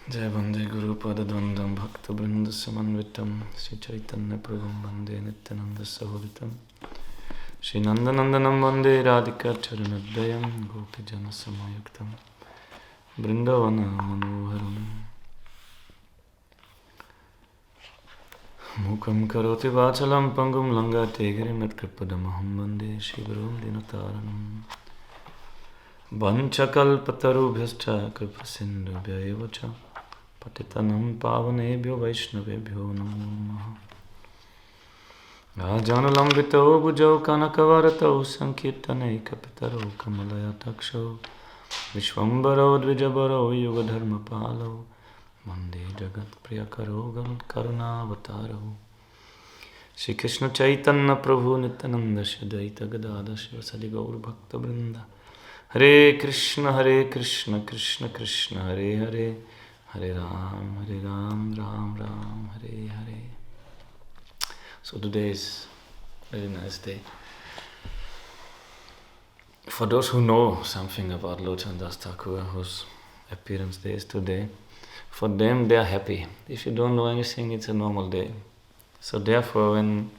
Jai Bande Guru Pada Dvandam Bhakta Brinda Samanvitam Sri Chaitanya Prabhum Bande Nityananda Sahoditam Shri Nandanandanam Bande Radhika Charanadayam Gopi Jana Samayuktam Brindavana Manoharam Mukam Karoti Vachalam Pangum Langa Tegirim Yatkripadamaham Bande Shri Gurum Dinataranam Vanchakalpatarubhyascha Kripasindhubhya Evacha Patitanam Pavanebhyo Vaishnavebhyo Namo Namaha Rajanulambito Bhujau Kanakavarato Sankirtane Kapitaro Kamalaya Taksho Vishwambaro Dvijabaro Yugadharma Palo Mande Jagat Priyakaro Karunavatarao Shri Krishna Chaitanya Prabhu Nityananda Shadaita Gadada Shivasadi Gaur Bhakta Brinda Hare Krishna Krishna Krishna Hare Hare Hare Ram, Ram Ram, Hare Hare. So today is a very nice day. For those who know something about Locana Thakura, whose appearance day is today, for them they are happy. If you don't know anything, it's a normal day. So therefore, when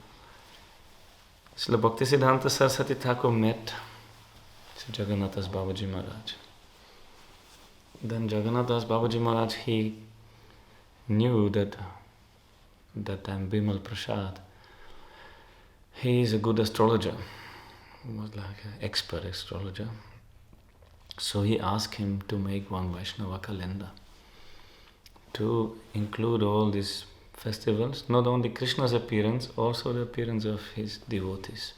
Srila Bhaktisiddhanta Saraswati Thakur met Sri Jagannathas Babaji Maharaj, then Jagannathas Babaji Maharaj, he knew that time Bimal Prasad, he is a good astrologer. He was like an expert astrologer. So he asked him to make one Vaishnava calendar to include all these festivals, not only Krishna's appearance, also the appearance of his devotees.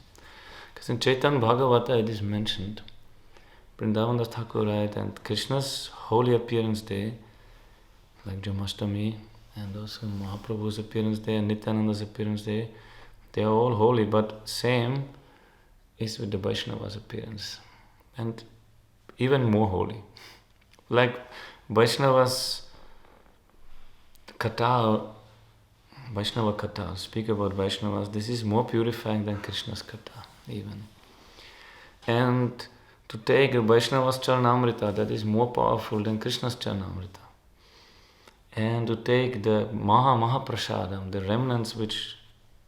Because in Chaitanya Bhagavata it is mentioned, Vrindavan Thakur writes, and Krishna's holy appearance day, like Jamashtami, and also Mahaprabhu's appearance day and Nityananda's appearance day, they are all holy, but same is with the Vaishnava's appearance, and even more holy. Like Vaishnava's Katha, Vaishnava Katha, speak about Vaishnavas, this is more purifying than Krishna's Katha even. And to take a Vaishnava's Charanamrita, that is more powerful than Krishna's Charanamrita. And to take the Mahaprasadam, the remnants which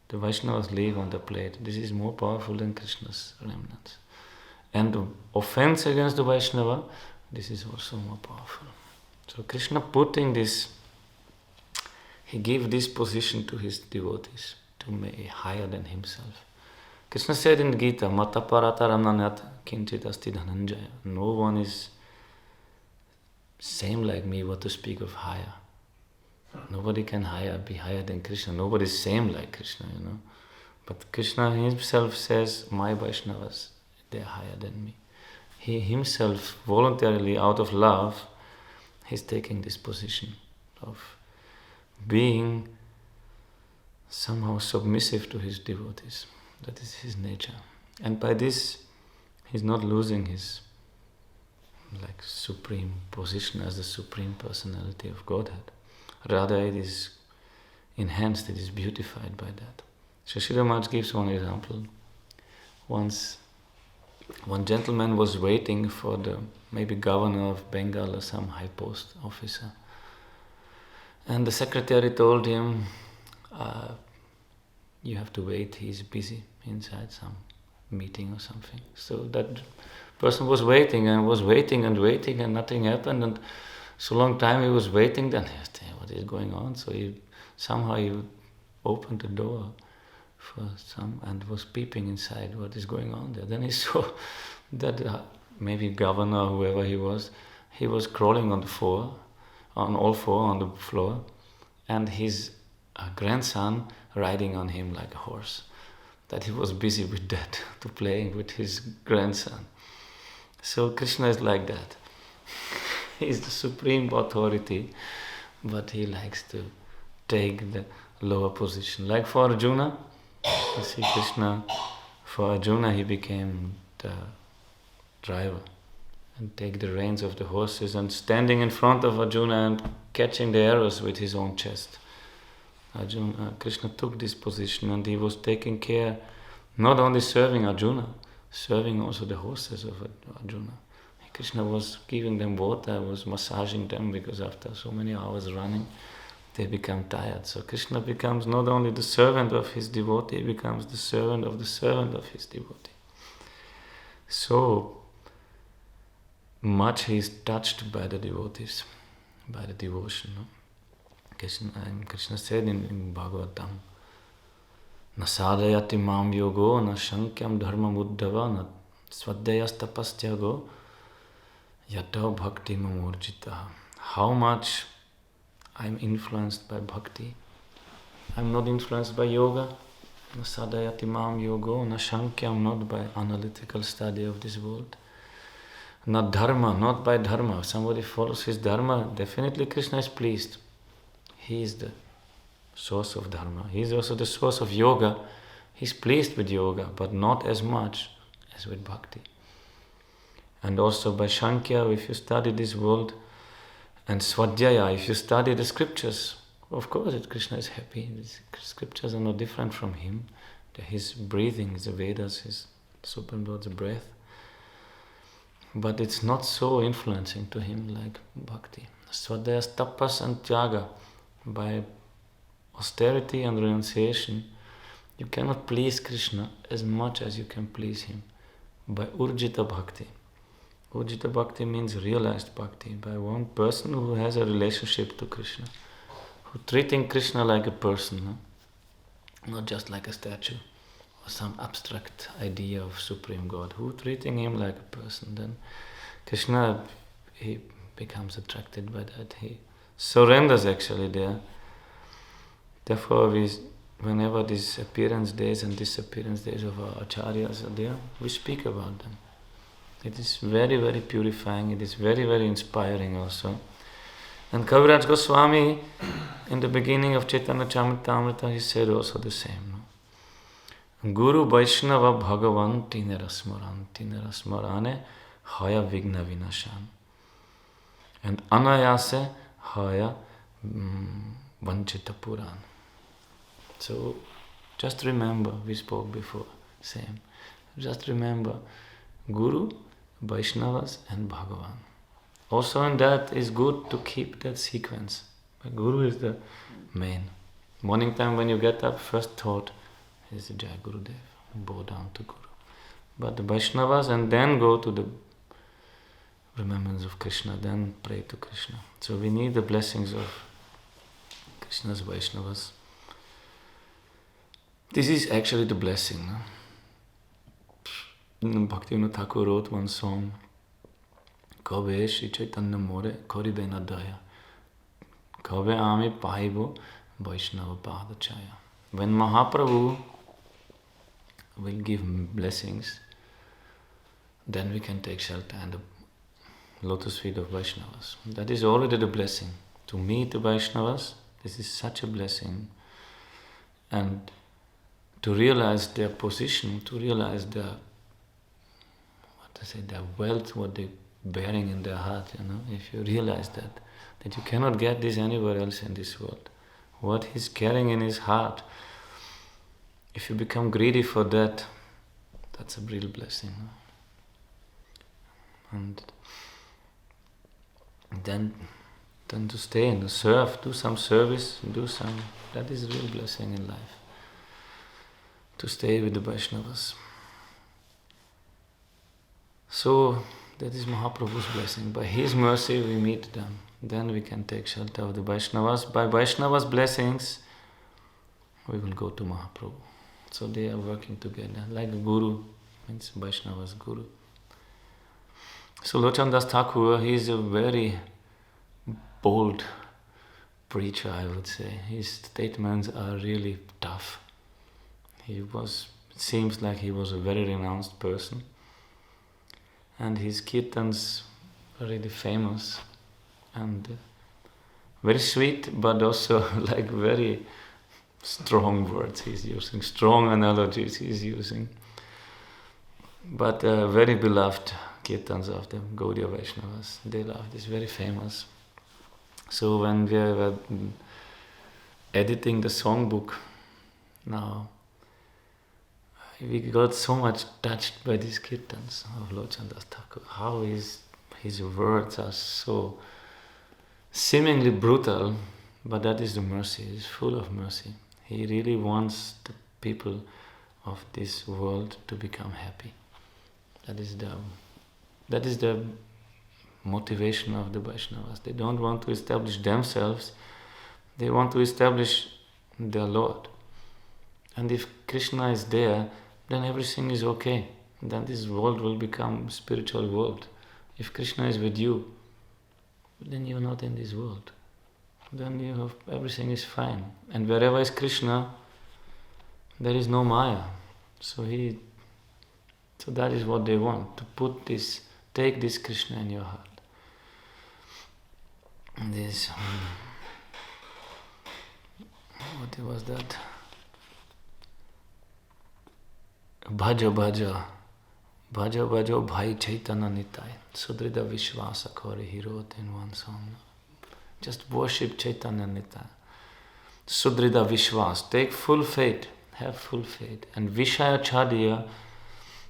the Vaishnavas leave on the plate, this is more powerful than Krishna's remnants. And the offense against the Vaishnava, this is also more powerful. So Krishna putting this, he gave this position to his devotees, to be higher than himself. Krishna said in Gita, Mata Parata Ramnanyat Kinchit Asti Dhananjaya. No one is same like me, what to speak of higher. Nobody can be higher than Krishna. Nobody is same like Krishna, But Krishna himself says, my Vaishnavas, they are higher than me. He himself, voluntarily, out of love, he's taking this position of being somehow submissive to his devotees. That is his nature. And by this, he's not losing his supreme position as the supreme personality of Godhead. Rather, it is enhanced, it is beautified by that. Shashira Maharaj gives one example. Once, one gentleman was waiting for the maybe governor of Bengal or some high post officer. And the secretary told him, you have to wait, he's busy inside some meeting or something. So that person was waiting and nothing happened, and so long time he was waiting, then he asked, what is going on? So he opened the door for some and was peeping inside what is going on there. Then he saw that maybe governor, whoever he was crawling on all four on the floor, and his grandson riding on him like a horse. That he was busy with that, to playing with his grandson. So Krishna is like that. He is the supreme authority, but he likes to take the lower position. Like for Arjuna, you see Krishna, for Arjuna he became the driver and take the reins of the horses and standing in front of Arjuna and catching the arrows with his own chest. Krishna took this position, and he was taking care, not only serving Arjuna, serving also the horses of Arjuna. He Krishna was giving them water, was massaging them, because after so many hours running, they become tired. So Krishna becomes not only the servant of his devotee, he becomes the servant of his devotee. So much he is touched by the devotees, by the devotion. No? Krishna said in Bhagavatam, na sadhayati mam yogo, na shankyam dharma muddhava, na swadhyayas tapastyago, yata bhakti mamurjita. How much I'm influenced by bhakti. I'm not influenced by yoga. Na sadhayati mam yogo, na shankyam, not by analytical study of this world. Not dharma, not by dharma. If somebody follows his dharma, definitely Krishna is pleased. He is the source of dharma. He is also the source of yoga. He is pleased with yoga, but not as much as with bhakti. And also by Shankya, if you study this world, and Swadhyaya, if you study the scriptures, of course Krishna is happy. The scriptures are no different from him. His breathing, the Vedas, his Supreme Lord's breath. But it's not so influencing to him like bhakti. Swadhyaya, tapas and tyaga. By austerity and renunciation, you cannot please Krishna as much as you can please him by urjita bhakti. Urjita bhakti means realized bhakti, by one person who has a relationship to Krishna, who treating Krishna like a person, no? Not just like a statue or some abstract idea of Supreme God, who treating him like a person. Then Krishna, he becomes attracted by that. He surrenders actually there. Therefore, whenever these appearance days and disappearance days of our acharyas are there, we speak about them. It is very, very purifying. It is very, very inspiring also. And Kaviraj Goswami, in the beginning of Chaitanya Charitamrita, he said also the same. No? Guru Vaishnava Bhagavan Tinarasmarane Haya Vigna Vinashan. And Anayase Haya Vanchita Puran. So just remember, we spoke before, same. Just remember Guru, Vaishnavas and Bhagavan. Also in that is good to keep that sequence. But Guru is the main. Morning time when you get up, first thought is Jai Gurudev, bow down to Guru. But the Vaishnavas, and then go to the remembrance of Krishna, then pray to Krishna. So we need the blessings of Krishna's Vaishnavas. This is actually the blessing. No? Bhaktivinoda Thakur wrote one song, Kabe Shri Chaitanya More Koribe na Daya, Kabe Ami Paibo Vaishnava Pada Chaya. When Mahaprabhu will give blessings, then we can take shelter and the lotus feet of Vaishnavas. That is already the blessing. To meet the Vaishnavas, this is such a blessing. And to realize their position, to realize their wealth, what they're bearing in their heart, if you realize that you cannot get this anywhere else in this world. What he's carrying in his heart, if you become greedy for that, that's a real blessing. And then to stay and to serve, do some service, that is a real blessing in life. To stay with the Vaishnavas. So that is Mahaprabhu's blessing. By his mercy we meet them. Then we can take shelter of the Vaishnavas. By Vaishnavas' blessings we will go to Mahaprabhu. So they are working together. Like a guru, means Vaishnavas guru. So Locana Das Thakur, he is a very bold preacher, I would say. His statements are really tough. It seems like he was a very renounced person. And his kirtans are really famous and very sweet, but also like very strong words he's using, strong analogies he's using. But very beloved kirtans of the Gaudiya Vaishnavas. They love this, very famous. So when we were editing the songbook now, we got so much touched by these kirtans of Locana Das Thakur. How he's his words are so seemingly brutal, but that is the mercy. He's full of mercy. He really wants the people of this world to become happy. That is the motivation of the Vaishnavas. They don't want to establish themselves, they want to establish their Lord. And if Krishna is there, then everything is okay. Then this world will become spiritual world. If Krishna is with you, then you're not in this world. Then everything is fine. And wherever is Krishna, there is no Maya. So that is what they want, to take this Krishna in your heart. This, what was that? Bhaja bhaja, bhaja bhajo bhai chaitanya nitai, sudrida vishvasa kore, he wrote in one song. Just worship Chaitanya nitai. Sudrida vishvas, take full faith, have full faith. And vishaya chadiya,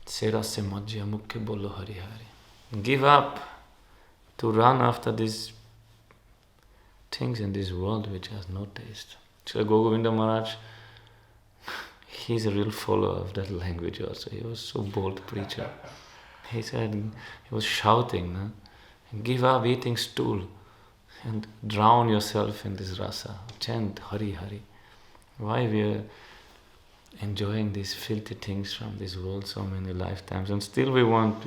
sera se majya mukhya bolo hari hari. Give up to run after these things in this world which has no taste. Srila Govinda Maharaj, he's a real follower of that language also. He was so bold preacher. He said, he was shouting, no? Give up eating stool and drown yourself in this rasa. Chant Hari Hari. Why we are enjoying these filthy things from this world so many lifetimes, and still we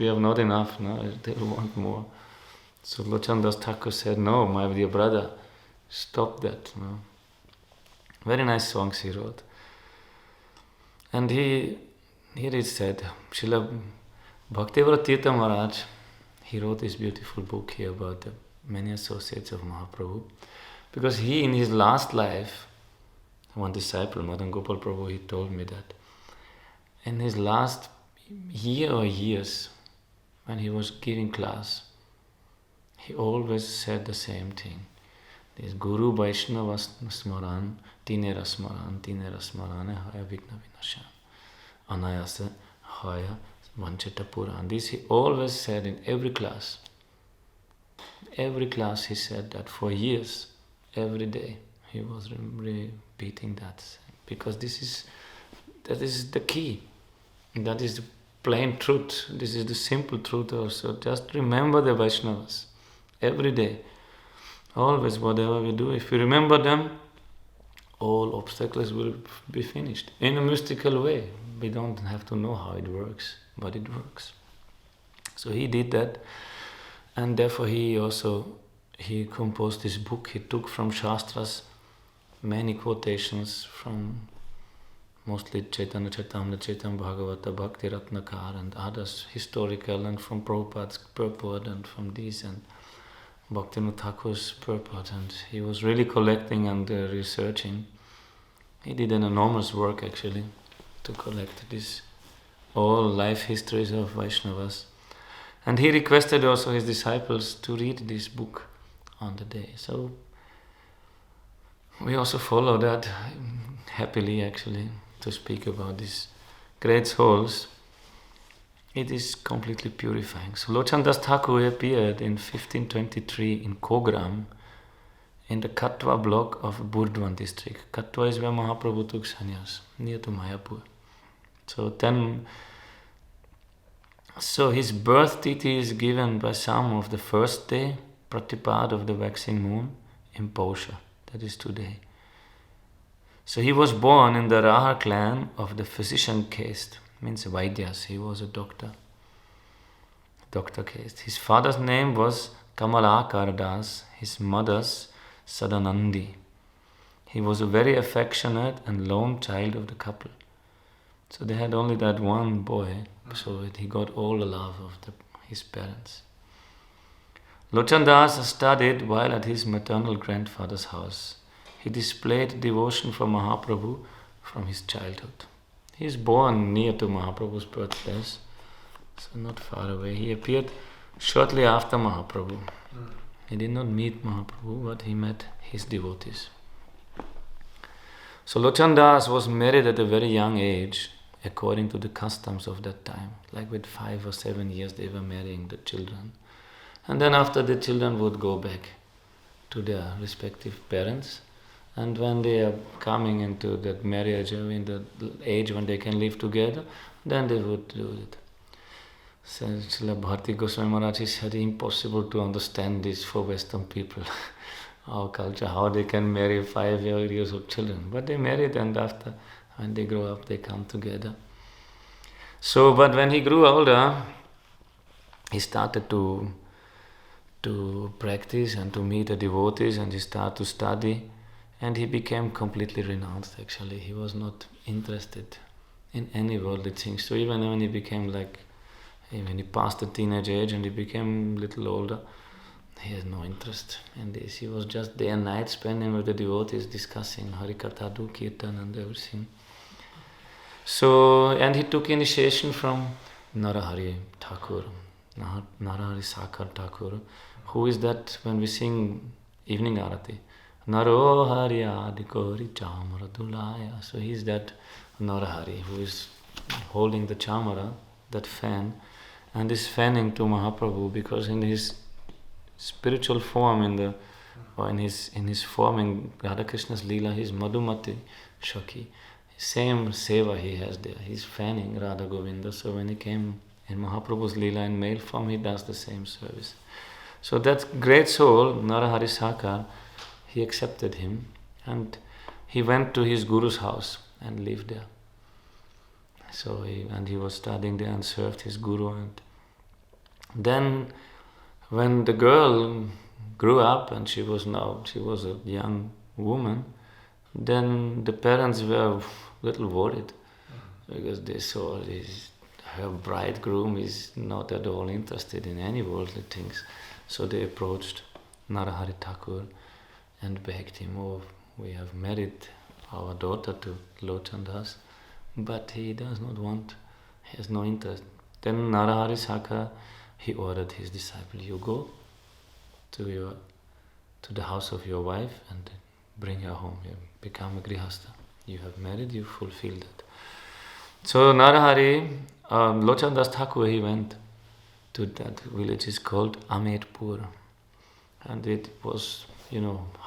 have not enough, no? Still want more. So Locana Thakur said, no, my dear brother, stop that. No? Very nice songs he wrote. And here it said, Srila Bhaktivedanta Tirtha Maharaj, he wrote this beautiful book here about the many associates of Mahaprabhu, because he in his last life, one disciple, Madan Gopal Prabhu, he told me that in his last year or years, when he was giving class, he always said the same thing. This Guru Vaishnava Smaran, Tinera Smaran, Haya Vigna Vinashan, Anayasa Haya Vanchita Puran. This he always said in every class. Every class he said that for years, every day. He was repeating that, because that is the key. That is the plain truth. This is the simple truth also. Just remember the Vaishnavas every day. Always, whatever we do, if we remember them, all obstacles will be finished. In a mystical way. We don't have to know how it works, but it works. So he did that, and therefore he composed this book. He took from Shastras many quotations from mostly Chaitanya Charitamrita, Chaitanya Bhagavata, Bhakti Ratnakar and others, historical, and from Prabhupada's purport and from these and Bhaktivinoda Thakur's purport, and he was really collecting and researching. He did an enormous work actually to collect this all life histories of Vaishnavas. And he requested also his disciples to read this book on the day. So we also follow that happily actually, to speak about these great souls. It is completely purifying. So Locana Thakur appeared in 1523 in Kogram, in the Katwa block of Burdwan district. Katwa is where Mahaprabhu took sannyas, near to Mayapur. So his birth tithi is given by some of the first day, Pratipad of the waxing moon, in Pausha, that is today. So he was born in the Rahar clan of the physician caste, means Vaidyas, he was a doctor caste. His father's name was Kamalakar Das, his mother's Sadanandi. He was a very affectionate and lone child of the couple. So they had only that one boy, so he got all the love of his parents. Locana Das studied while at his maternal grandfather's house. He displayed devotion for Mahaprabhu from his childhood. He is born near to Mahaprabhu's birthplace, so not far away. He appeared shortly after Mahaprabhu. He did not meet Mahaprabhu, but he met his devotees. So Locana Das was married at a very young age, according to the customs of that time. Like with 5 or 7 years they were marrying the children. And then after, the children would go back to their respective parents. And when they are coming into that marriage, in the age when they can live together, then they would do it. So Srila Bharti Goswami Maharaj said, impossible to understand this for Western people. Our culture, how they can marry 5 years old children. But they married, and after, when they grow up, they come together. So, but when he grew older, he started to practice and to meet the devotees, and he started to study, and he became completely renounced actually. He was not interested in any worldly things. So even when he became when he passed the teenage age and he became a little older, he had no interest in this. He was just day and night spending with the devotees, discussing Harikatha, Kirtan and everything. So, and he took initiation from Narahari Thakur, Narahari Sakar Thakur. Who is that when we sing evening arati? Naro Hari Adikori Chamara Dulaya. So he is that Narahari who is holding the chamara, that fan, and is fanning to Mahaprabhu, because in his spiritual form, in his form in Radha Krishna's Leela, he is Madhumati Shaki. Same seva he has there. He's fanning Radha Govinda. So when he came in Mahaprabhu's Leela in male form, he does the same service. So that great soul, Narahari Sakar, he accepted him, and he went to his guru's house and lived there. So he was studying there and served his guru. And then when the girl grew up and she was a young woman, then the parents were a little worried, because they saw her bridegroom is not at all interested in any worldly things. So they approached Narahari Thakur and begged him, "Oh, we have married our daughter to Lochan Das, but he does not want, he has no interest." Then Narahari Sakar, he ordered his disciple, "You go to the house of your wife and bring her home. You become a grihastha. You have married, you fulfill that." So Narahari, Lochan Das Thakur, he went to that village. Is called Amerpur, and it was,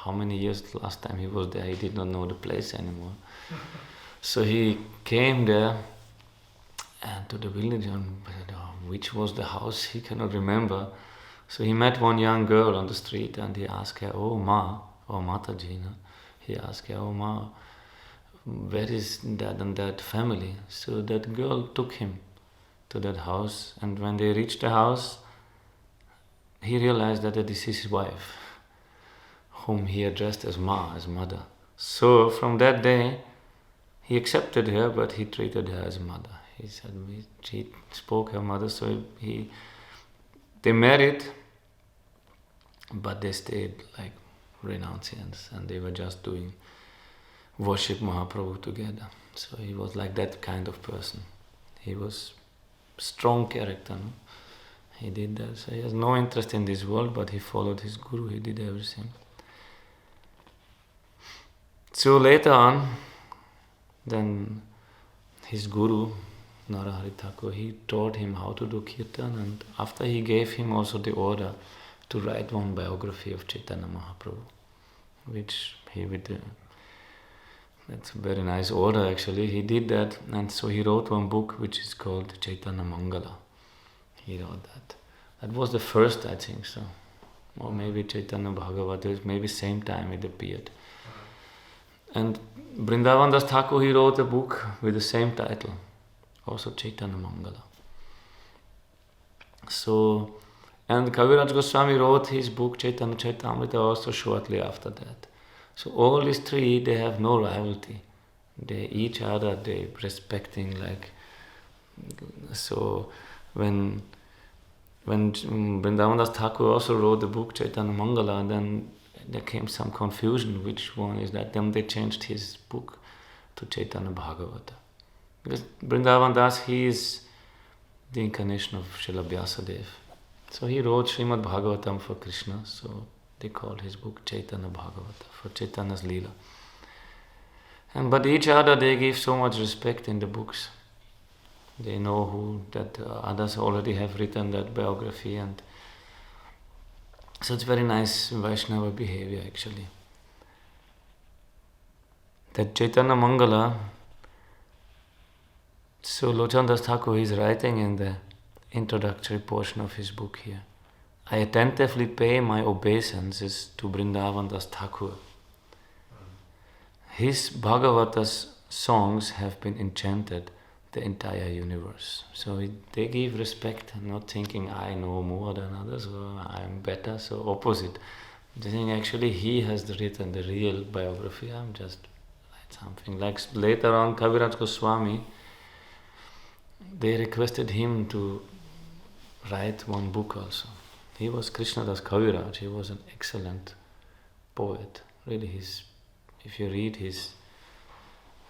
how many years last time he was there, he did not know the place anymore. So he came there and to the village, and which was the house he cannot remember. So he met one young girl on the street, and he asked her, "Oh Ma, oh Mataji," he asked her, "Oh Ma, where is that and that family?" So that girl took him to that house, and when they reached the house, he realized that this is his wife, whom he addressed as Ma, as mother. So from that day, he accepted her, but he treated her as mother. He said she spoke her mother, so they married, but they stayed like renunciants, and they were just doing worship Mahaprabhu together. So he was like that kind of person. He was strong character. No? He did that. So he has no interest in this world, but he followed his guru. He did everything. So later on, then his guru, Narahari Thakur, he taught him how to do kirtan, and after he gave him also the order to write one biography of Chaitanya Mahaprabhu, which he would. That's a very nice order actually. He did that, and so he wrote one book which is called Chaitanya Mangala. He wrote that. That was the first, I think so. Or maybe Chaitanya Bhagavata, maybe same time it appeared. And Vrindavan Das Thakur, he wrote a book with the same title, also Chaitanya Mangala. So, and Kaviraj Goswami wrote his book Chaitanya Chaitamrita also shortly after that. So all these three, they have no rivalry. They each other, they respecting so when Vrindavan Das Thakur also wrote the book Chaitanya Mangala, then there came some confusion which one is that. Then they changed his book to Chaitanya Bhagavata. Because Vrindavan Das, he is the incarnation of Srila Vyasadeva. So he wrote Srimad Bhagavatam for Krishna, so they called his book Chaitanya Bhagavata, for Chaitanya's Leela. But each other, they give so much respect in the books. They know that others already have written that biography, and So it's very nice Vaishnava behavior actually. That Chaitanya Mangala, so Locana Das Thakur is writing in the introductory portion of his book here. I attentively pay my obeisances to Vrindavan Das Thakur. His Bhagavata's songs have been enchanted the entire universe. So they give respect, not thinking I know more than others or I am better, so opposite. They think actually he has written the real biography, I'm just write something. Like later on Kaviraj Goswami, they requested him to write one book also. He was Krishnadas Kaviraj, he was an excellent poet. Really, if you read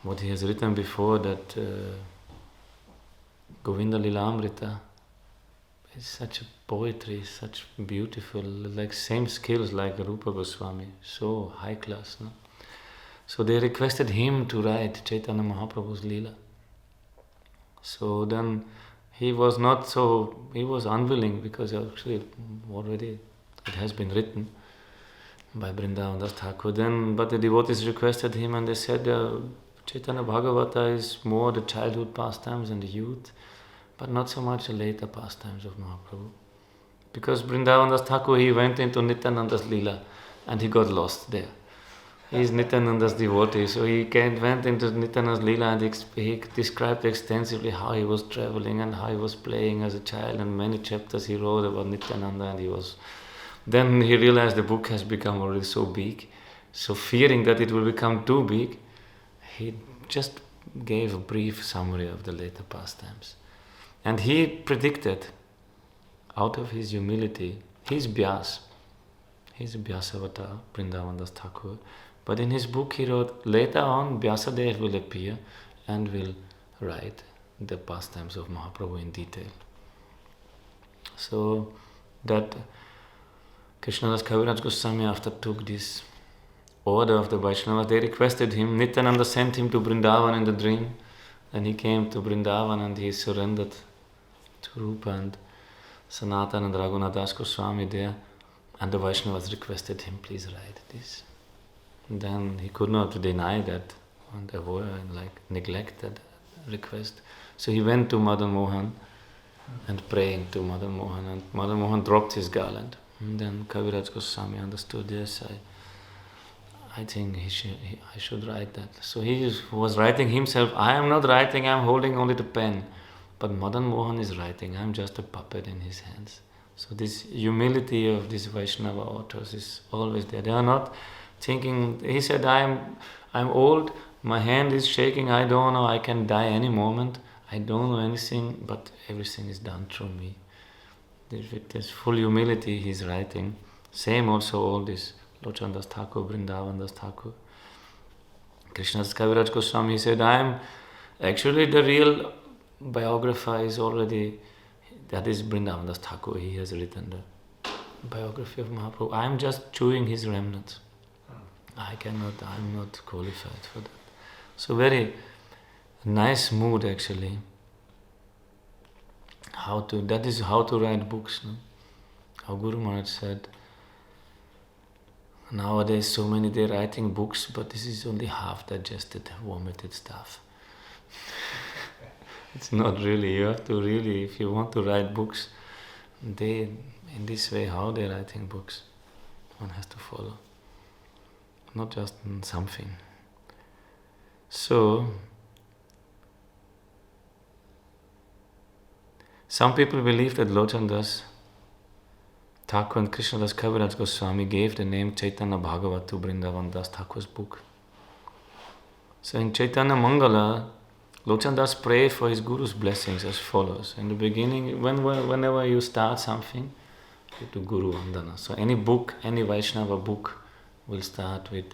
what he has written before, that Govinda Lilamrita is such a poetry, such beautiful, like same skills like Rupa Goswami, so high class. No? So they requested him to write Chaitanya Mahaprabhu's Leela. So then he was unwilling because actually already it has been written by Vrindavan Das Thakur. But the devotees requested him and they said Chaitanya Bhagavata is more the childhood pastimes and the youth, but not so much the later pastimes of Mahaprabhu. Because Vrindavan Das Thakur, he went into Nityananda's Leela and he got lost there. He is Nityananda's devotee, so he went into Nityananda's Leela and he described extensively how he was traveling and how he was playing as a child, and many chapters he wrote about Nityananda, and then he realized the book has become already so big, so fearing that it will become too big, he just gave a brief summary of the later pastimes. And he predicted, out of his humility, he's Vyasa avatar, Vrindavan Das Thakur. But in his book he wrote, later on Vyasadeva will appear and will write the pastimes of Mahaprabhu in detail. So that Krishnadas Kaviraj Goswami, after took this order of the Vaishnavas, they requested him, Nityananda sent him to Vrindavan in the dream, and he came to Vrindavan and he surrendered to Rupa and Sanatana and Raghunath Das Goswami there, and the Vaishnavas requested him, please write this. And then he could not deny that and avoid, neglect that request. So he went to Madan Mohan and praying to Madan Mohan, and Madan Mohan dropped his garland. And then Kaviraj Goswami understood, yes, I think I should write that. So he was writing himself, I am not writing, I am holding only the pen. But Madan Mohan is writing, I am just a puppet in his hands. So this humility of these Vaishnava authors is always there. They are not thinking, he said, I'm old, my hand is shaking, I don't know, I can die any moment, I don't know anything, but everything is done through me. With this full humility he is writing. Same also all this, Locana Das Thakur, Vrindavan Das Thakur. Krishnadas Kaviraj Goswami, he said, I am actually the real biographer is already, that is Vrindavan Das Thakur, he has written the biography of Mahaprabhu. I am just chewing his remnants. I am not qualified for that. So very nice mood actually. That is how to write books. No? How Guru Maharaj said, nowadays so many they're writing books, but this is only half digested, vomited stuff. It's not really, you have to really, if you want to write books, in this way, how they're writing books, one has to follow. Not just something. So, some people believe that Locana Das Thakur and Krishnadas Kaviraj Goswami gave the name Chaitanya Bhagavat to Vrindavan Das Thakur's book. So in Chaitanya Mangala, Locana Das prayed for his Guru's blessings as follows. In the beginning, whenever you start something, you do Guru Vandana. So any book, any Vaishnava book will start with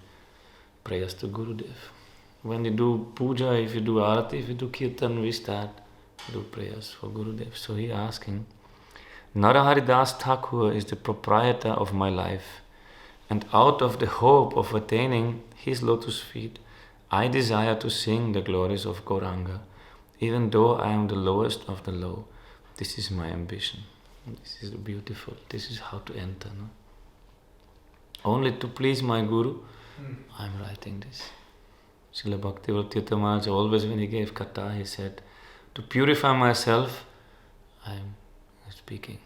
prayers to Gurudev. When you do puja, if you do arati, if you do kirtan, we start do prayers for Gurudev. So he asking, Narahari Das Thakur is the proprietor of my life, and out of the hope of attaining his lotus feet, I desire to sing the glories of Gauranga, even though I am the lowest of the low. This is my ambition. This is beautiful. This is how to enter. No? only to please my Guru, I'm writing this. Srila Bhakti Maharaj always when he gave Katha, he said, to purify myself, I'm speaking.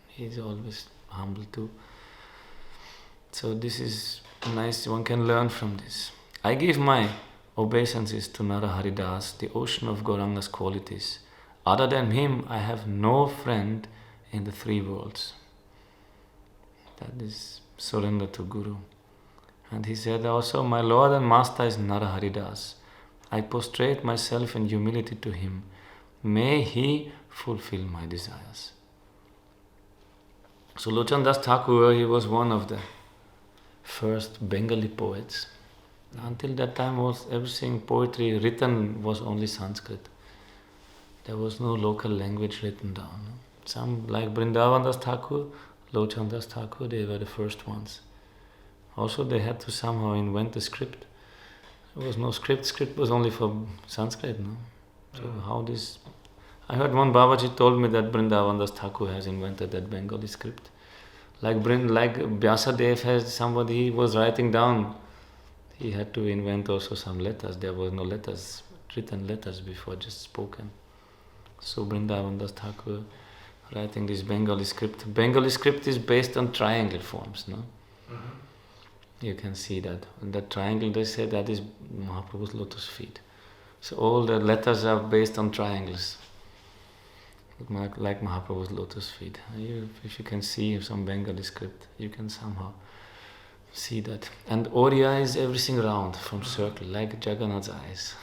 He's always humble too. So this is nice, one can learn from this. I give my obeisances to Narahari Das, the ocean of Gauranga's qualities. Other than him, I have no friend in the three worlds. That is surrender to Guru. And he said also, my Lord and Master is Narahari Das. I prostrate myself in humility to him. May he fulfill my desires. So Locana Das Thakura, he was one of the first Bengali poets. Until that time was everything poetry written was only Sanskrit. There was no local language written down. Some like Vrindavan Das Thakur, Locana Das Thakur, they were the first ones. Also they had to somehow invent a script. There was no script. Script was only for Sanskrit, no? So how this... I heard one Babaji told me that Vrindavan Das Thakur has invented that Bengali script. Like Vyasadev has somebody he was writing down. He had to invent also some letters. There was no letters, written letters before, just spoken. So Vrindavan Das Thakur writing this Bengali script. Bengali script is based on triangle forms, no? You can see that. And that triangle, they say that is Mahaprabhu's lotus feet. So all the letters are based on triangles. Like Mahaprabhu's lotus feet. If you can see some Bengali script, you can somehow see that. And Oriya is everything round, from circle, like Jagannath's eyes.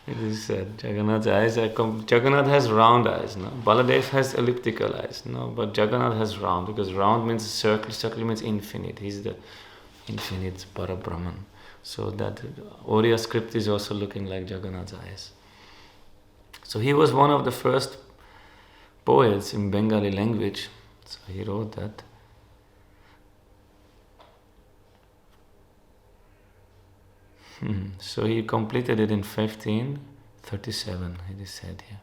It is said, Jagannath's eyes Jagannath has round eyes, no? Baladev has elliptical eyes, no? But Jagannath has round, because round means circle, circle means infinite. He's the infinite Parabrahman. So that Oriya script is also looking like Jagannath's eyes. So he was one of the first poets in Bengali language. So he wrote that. So he completed it in 1537, it is said here.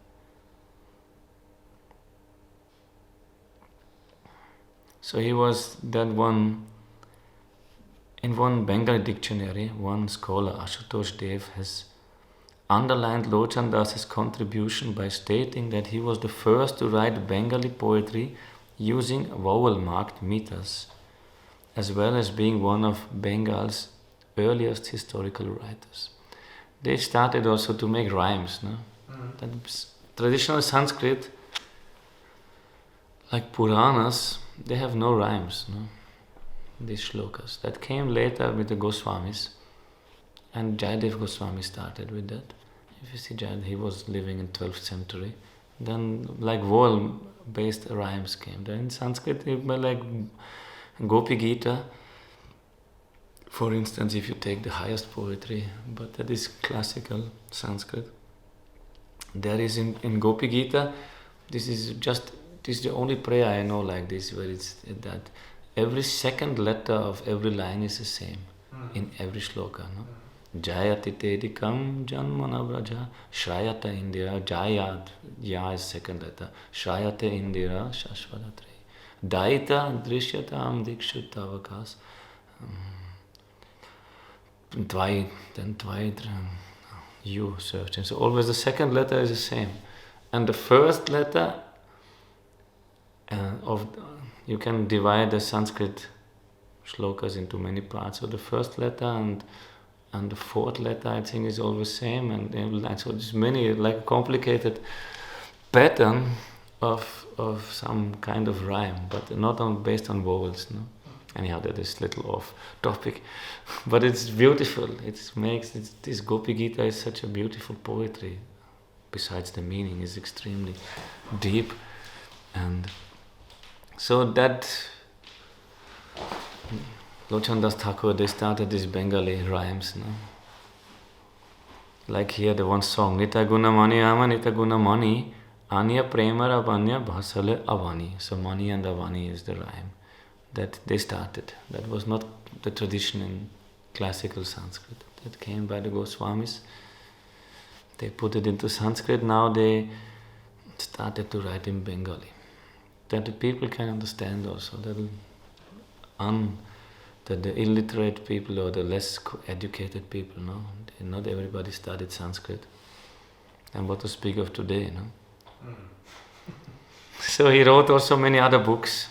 So he was that one, in one Bengali dictionary, one scholar, Ashutosh Dev, has underlined Locana Das's contribution by stating that he was the first to write Bengali poetry using vowel-marked meters, as well as being one of Bengal's earliest historical writers. They started also to make rhymes, no? Traditional Sanskrit, like Puranas, they have no rhymes, no? These shlokas. That came later with the Goswamis, and Jayadev Goswami started with that. If you see Jayadev, he was living in 12th century. Then like vowel-based rhymes came. Then in Sanskrit, like Gopi Gita, for instance, if you take the highest poetry, but that is classical Sanskrit. There is in Gopi Gita, this is the only prayer I know like this, where it's that every second letter of every line is the same in every shloka, no? Jayati tedikam janmana vraja, Shrayata indira, Jayat, Ya is second letter, Shrayate indira, Shashvadatri, Daita drisyatam dikshutavakas, you searching. So always the second letter is the same. And the first letter you can divide the Sanskrit shlokas into many parts. So the first letter and the fourth letter, I think, is always same. And so there's many, like a complicated pattern of some kind of rhyme, but not based on vowels, no? Anyhow, that is little off topic, but it's beautiful. This Gopi Gita is such a beautiful poetry. Besides the meaning is extremely deep, and so that Locana Das Thakur, they started these Bengali rhymes, no? Like here, the one song, Nita Guna Mani Ama Nita Guna Mani Anya Premara Vanya Bhasale Avani. So Mani and Avani is the rhyme that they started. That was not the tradition in classical Sanskrit. That came by the Goswamis. They put it into Sanskrit. Now they started to write in Bengali. That the people can understand also. That the illiterate people or the less educated people, no? Not everybody studied Sanskrit. And what to speak of today, no? So he wrote also many other books.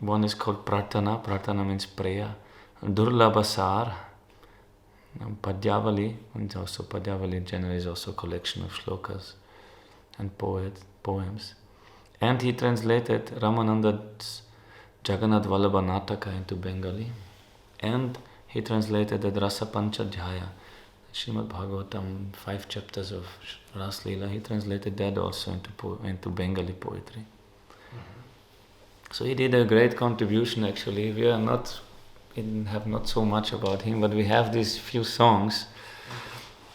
One is called Prarthana. Prarthana means prayer. Durlabhasar. Padyavali, and also Padyavali in general is also a collection of shlokas and poems. And he translated Ramananda's Jagannath Vallabha Nataka into Bengali. And he translated the Rasa Panchadhyaya, Srimad Bhagavatam, 5 chapters of Ras Leela. He translated that also into Bengali poetry. So he did a great contribution actually. We have not so much about him, but we have these few songs.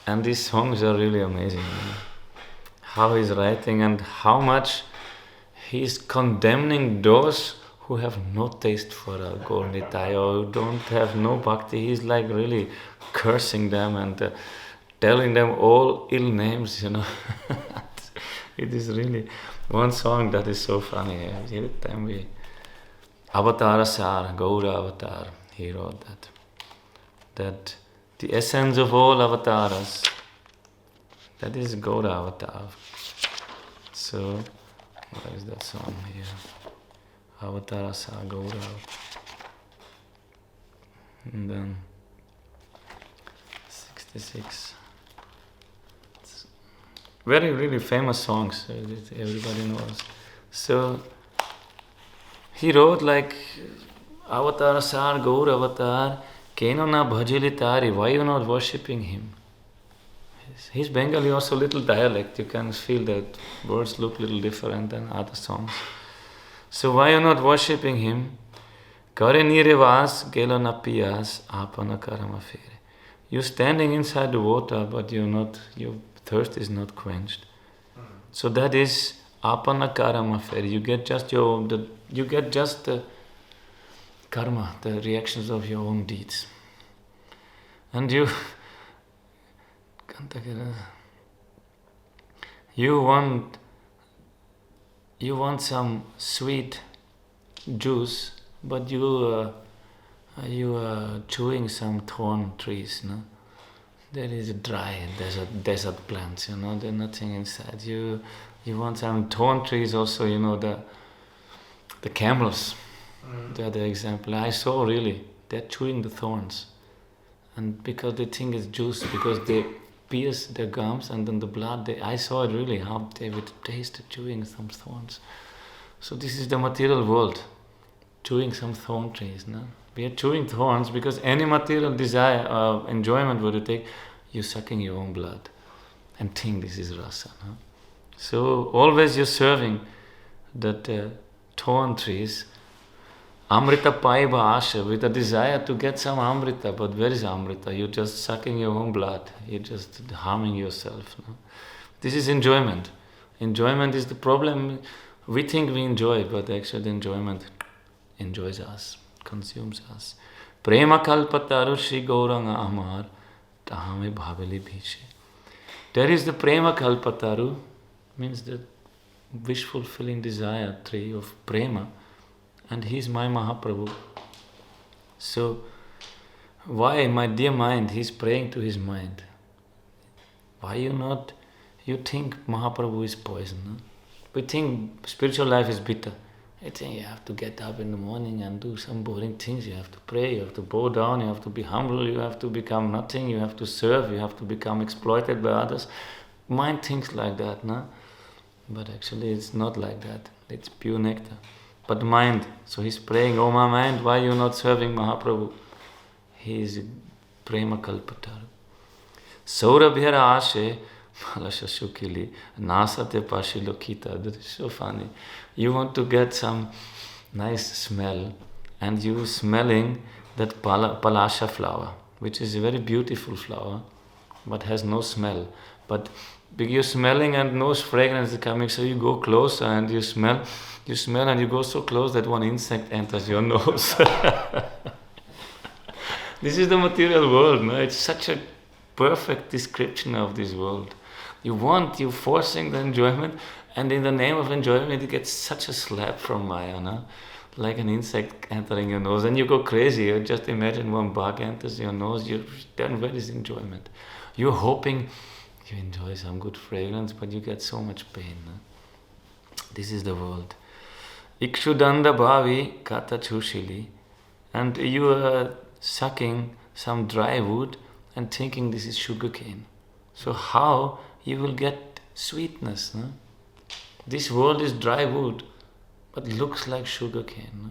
And these songs are really amazing. How he's writing and how much he's condemning those who have no taste for Gaur Nitai or who don't have no bhakti. He's like really cursing them and telling them all ill names, It is really one song that is so funny. Every time we Avatara Sar, Gaura Avatar, he wrote that the essence of all avatars, that is Gaura Avatar. So, what is that song here? Avatara Sa Gaura. And then 66. It's very, really famous songs, everybody knows. So, he wrote like Avatar Sar Gaur Avatar Keno na bhajili tari. Why you not worshipping him? His Bengali also little dialect. You can feel that words look little different than other songs. So why you not worshipping him? Kare nirevas gelo na piyas apana karama fere. You're standing inside the water, but your thirst is not quenched. So that is apana karama fere. You get just the karma, the reactions of your own deeds. And you want some sweet juice, but you are chewing some thorn trees, no? There is dry desert plants, there's nothing inside. You want some thorn trees also, the camels. The other example, I saw really, they're chewing the thorns. And because they think it's juice, because they pierce their gums and then the blood, I saw it really, how they would taste chewing some thorns. So this is the material world, chewing some thorn trees. No? We are chewing thorns because any material desire, enjoyment what you take, you're sucking your own blood and think this is rasa. No? So always you're serving that thorn trees, Amrita paiva asha, with a desire to get some Amrita, but where is Amrita? You're just sucking your own blood. You're just harming yourself. No? This is enjoyment. Enjoyment is the problem. We think we enjoy, but actually the enjoyment enjoys us, consumes us. Prema kalpataru Shri Gauranga Amar Tahame Bhavali Bhiche. There is the Prema kalpataru, means the wish-fulfilling desire tree of Prema. And he is my Mahaprabhu. So, why, my dear mind, he is praying to his mind. Why you think Mahaprabhu is poison? No? We think spiritual life is bitter. I think you have to get up in the morning and do some boring things. You have to pray, you have to bow down, you have to be humble, you have to become nothing, you have to serve, you have to become exploited by others. Mind thinks like that, no? But actually it's not like that. It's pure nectar. But mind, so he's praying, oh my mind, why are you not serving Mahaprabhu? He is Prema Kalpataru. Saurabhyara Ashe Malasha Shukili Nasate Pashilokita. That is so funny. You want to get some nice smell and you smelling that Palasha flower, which is a very beautiful flower, but has no smell. But you're smelling and no fragrance is coming, so you go closer and you smell and you go so close that one insect enters your nose. This is the material world, no? It's such a perfect description of this world. You're forcing the enjoyment, and in the name of enjoyment, you get such a slap from Maya, no? like an insect entering your nose, and you go crazy. You just imagine one bug enters your nose, then where is enjoyment? You're hoping you enjoy some good fragrance, but you get so much pain. No? This is the world. Ikshudanda bhavi kata chushili. And you are sucking some dry wood and thinking this is sugarcane. So how you will get sweetness? No? This world is dry wood, but looks like sugarcane. No?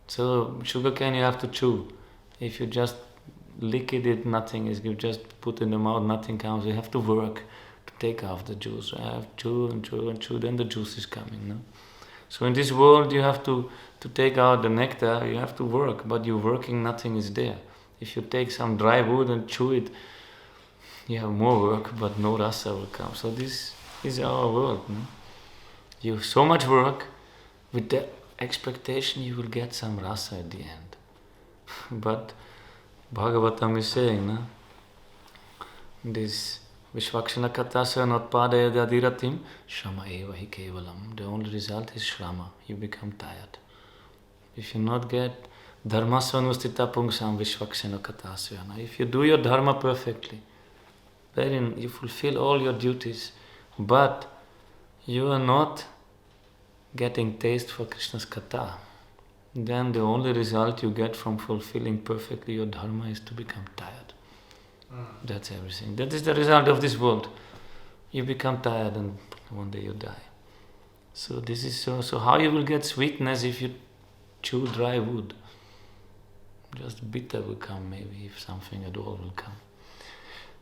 So sugarcane you have to chew. If you just lick it, nothing is. You just put in the mouth, nothing comes. You have to work to take off the juice. I have to chew and chew and chew, then the juice is coming. No? So in this world you have to take out the nectar, you have to work, but you're working, nothing is there. If you take some dry wood and chew it, you have more work, but no rasa will come. So this is our world. No? You have so much work, with the expectation you will get some rasa at the end. But Bhagavatam is saying, no? This Vishvakshana Katasya Notpadaya Dadiratim Shrama Eva Hi Kevalam. The only result is Shrama. You become tired. If you not get Dharma Svanustita Pungsam Vishvakshana Katasya. If you do your Dharma perfectly, wherein you fulfill all your duties, but you are not getting taste for Krishna's Katha, then the only result you get from fulfilling perfectly your Dharma is to become tired. That's everything. That is the result of this world. You become tired and one day you die. So this is so how you will get sweetness if you chew dry wood? Just bitter will come maybe, if something at all will come.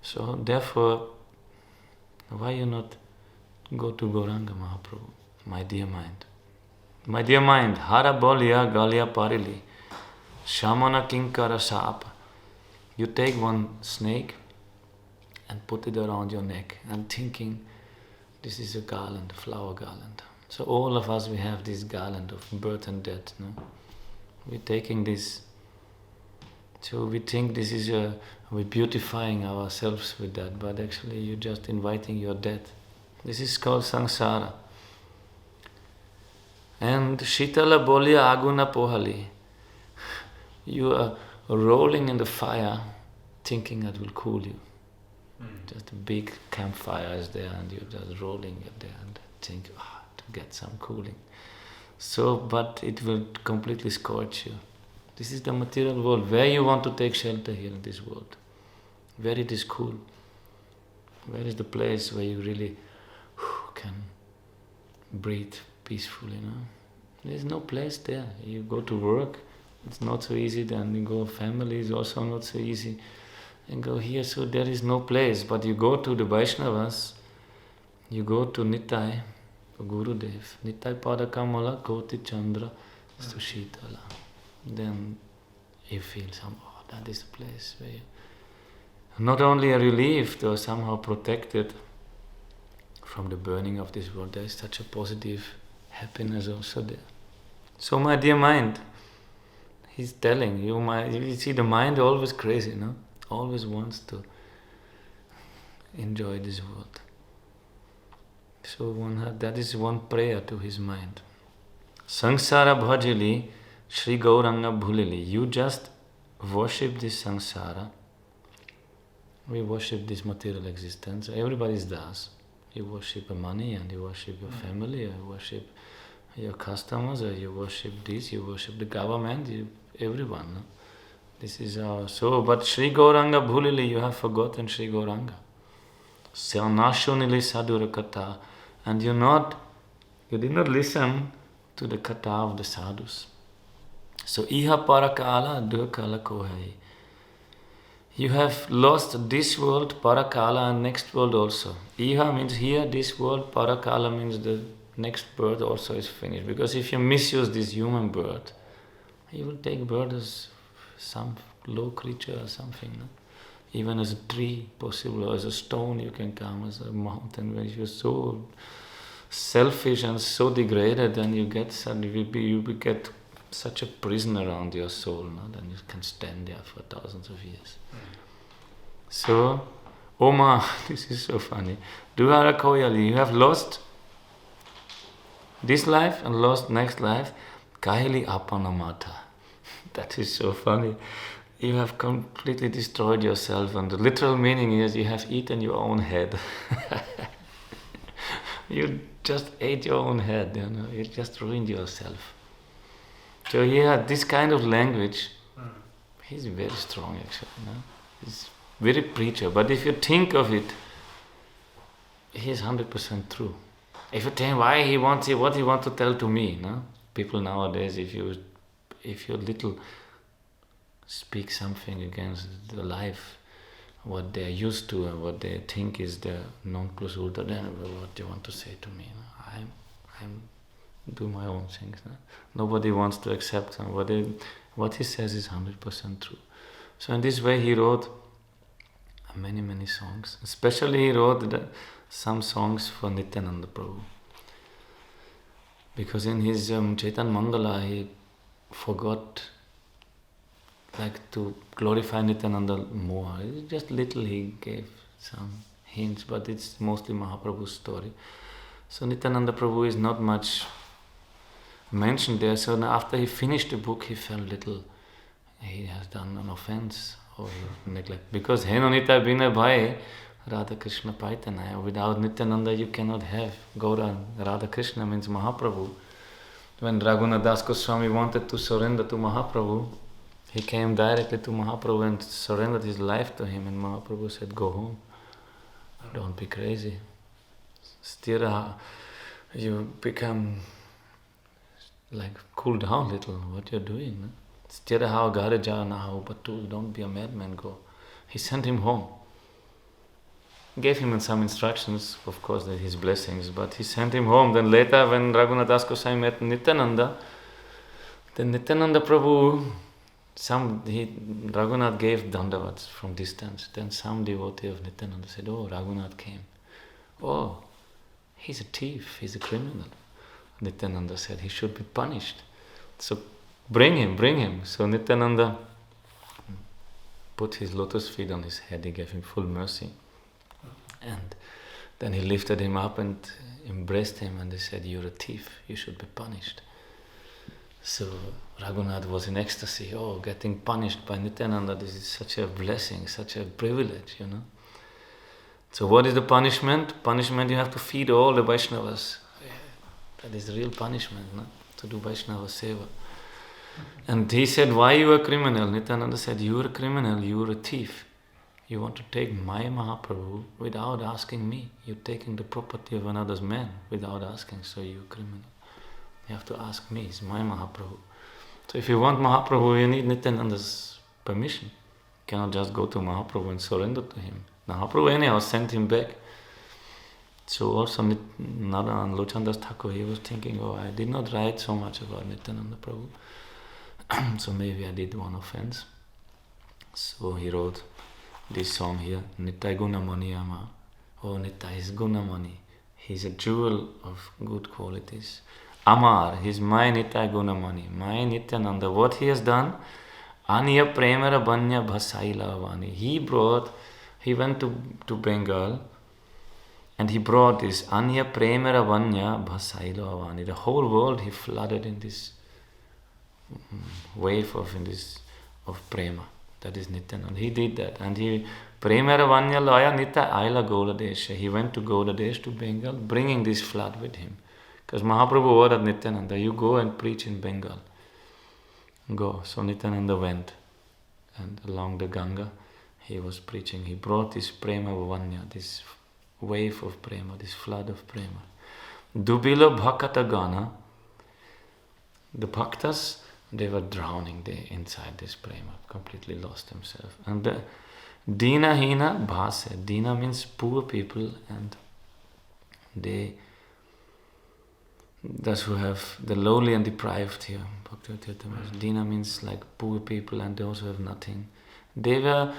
So therefore, why you not go to Gauranga Mahaprabhu, my dear mind? My dear mind, Harabolya Galya Parili, Shamana Kinkara Sapa. You take one snake and put it around your neck and thinking this is a garland, a flower garland. So all of us, we have this garland of birth and death. No? We're taking this, so we think this is we're beautifying ourselves with that, but actually you're just inviting your death. This is called samsara. And Shitala Bolya Aguna Pohali. You are rolling in the fire, thinking that will cool you. Just a big campfire is there, and you're just rolling it there and think, to get some cooling. So, but it will completely scorch you. This is the material world. Where you want to take shelter here in this world? Where it is cool? Where is the place where you really can breathe peacefully? No? There's no place there. You go to work, it's not so easy. Then you go family is also not so easy. And go here, so there is no place. But you go to the Vaishnavas, you go to Nitai, Gurudev, Nitai Padakamala, Koti Chandra, Sushitala. Then you feel that is the place where you not only are relieved or somehow protected from the burning of this world, there is such a positive happiness also there. So my dear mind, he's telling you, you see the mind always crazy, no? Always wants to enjoy this world. So that is one prayer to his mind. Sangsara bhajili Shri Gauranga bhulili. You just worship this samsara. We worship this material existence. Everybody is das. You worship money, and you worship your family, you worship your customers, or you worship this, you worship the government, everyone. No? This is our but Shri Gauranga bhulili, you have forgotten Shri Gauranga. Sarnashunili sadhura katha, and you did not listen to the katha of the sadhus. So iha parakala durkala kohai. You have lost this world, parakala, and next world also. Iha means here, this world, parakala means the next birth also is finished. Because if you misuse this human birth, you will take birth as some low creature or something. No? Even as a tree, possible, or as a stone you can come, as a mountain. When you're so selfish and so degraded, then you get such a prison around your soul, no? Then you can stand there for thousands of years. So, Oma, this is so funny. Duhara Koyali, you have lost this life and lost next life. Kahili apanamata. That is so funny. You have completely destroyed yourself, and the literal meaning is you have eaten your own head. You just ate your own head, you just ruined yourself. So this kind of language, he's very strong actually. He's very preacher, but if you think of it, he's 100% true. If you think why he wants it, what he wants to tell to me, people nowadays, if you little speak something against the life, what they're used to and what they think is the non plus ultra, then what do you want to say to me? I'm do my own things. Nobody wants to accept him. What he says is 100% true. So in this way he wrote many songs. Especially he wrote some songs for Nityananda Prabhu. Because in his Chaitan Mangala he forgot to glorify Nityananda more. Just little he gave some hints, but it's mostly Mahaprabhu's story. So Nityananda Prabhu is not much mentioned there. So after he finished the book, he felt he has done an offense or neglect. Because Henonita Bina Bhai, Radha Krishna Paitanaya. Without Nityananda you cannot have Gaura. Radha Krishna means Mahaprabhu. When Raghunath Das Goswami wanted to surrender to Mahaprabhu, he came directly to Mahaprabhu and surrendered his life to him, and Mahaprabhu said, go home. Don't be crazy. Stira, you become cool down a little, what you're doing. Stiraha Garaja Naha Upatu, don't be a madman, go. He sent him home. Gave him some instructions, of course, that his blessings, but he sent him home. Then later, when Raghunath Das Goswami met Nityananda, then Nityananda Prabhu, Raghunath gave dandavats from distance. Then some devotee of Nityananda said, oh, Raghunath came. Oh, he's a thief, he's a criminal. Nityananda said he should be punished. So bring him. So Nityananda put his lotus feet on his head, he gave him full mercy. And then he lifted him up and embraced him, and he said, you're a thief, you should be punished. So Raghunath was in ecstasy. Oh, getting punished by Nityananda, this is such a blessing, such a privilege, So what is the punishment? Punishment, you have to feed all the Vaishnavas. That is the real punishment, to do Vaishnava Seva. And he said, why you a criminal? Nityananda said, you are a criminal, you are a thief. You want to take my Mahaprabhu without asking me. You're taking the property of another's man without asking, so you're a criminal. You have to ask me, it's my Mahaprabhu. So if you want Mahaprabhu, you need Nityananda's permission. You cannot just go to Mahaprabhu and surrender to him. Mahaprabhu anyhow sent him back. So also Narayana Locana Thakur, he was thinking, oh, I did not write so much about Nityananda Prabhu. So maybe I did one offense. So he wrote this song here, Nittai Gunamani Ama. Oh, Nittai is Gunamani. He's a jewel of good qualities. Amar, he's my Nittai Gunamani, my Nityananda. What he has done? Aniya Premara Banya Bhasaila Avani. He went to Bengal and he brought this Aniya Premara Banya Bhasaila Avani. The whole world he flooded in this wave of prema. That is Nityananda. He did that. And he Premara Vanya Laya Nita Aila Goladesha. He went to Goladesh, to Bengal, bringing this flood with him. Because Mahaprabhu ordered Nityananda, you go and preach in Bengal. Go. So Nityananda went. And along the Ganga, he was preaching. He brought this Prema Vanya, this wave of Prema, this flood of Prema. Dubila Bhakata Gana. The Bhaktas, they were drowning inside this Prema, completely lost themselves. And the Dina Hina Bhase. Dina means poor people, and those who have the lowly and deprived here. Dina means like poor people and those who have nothing. They were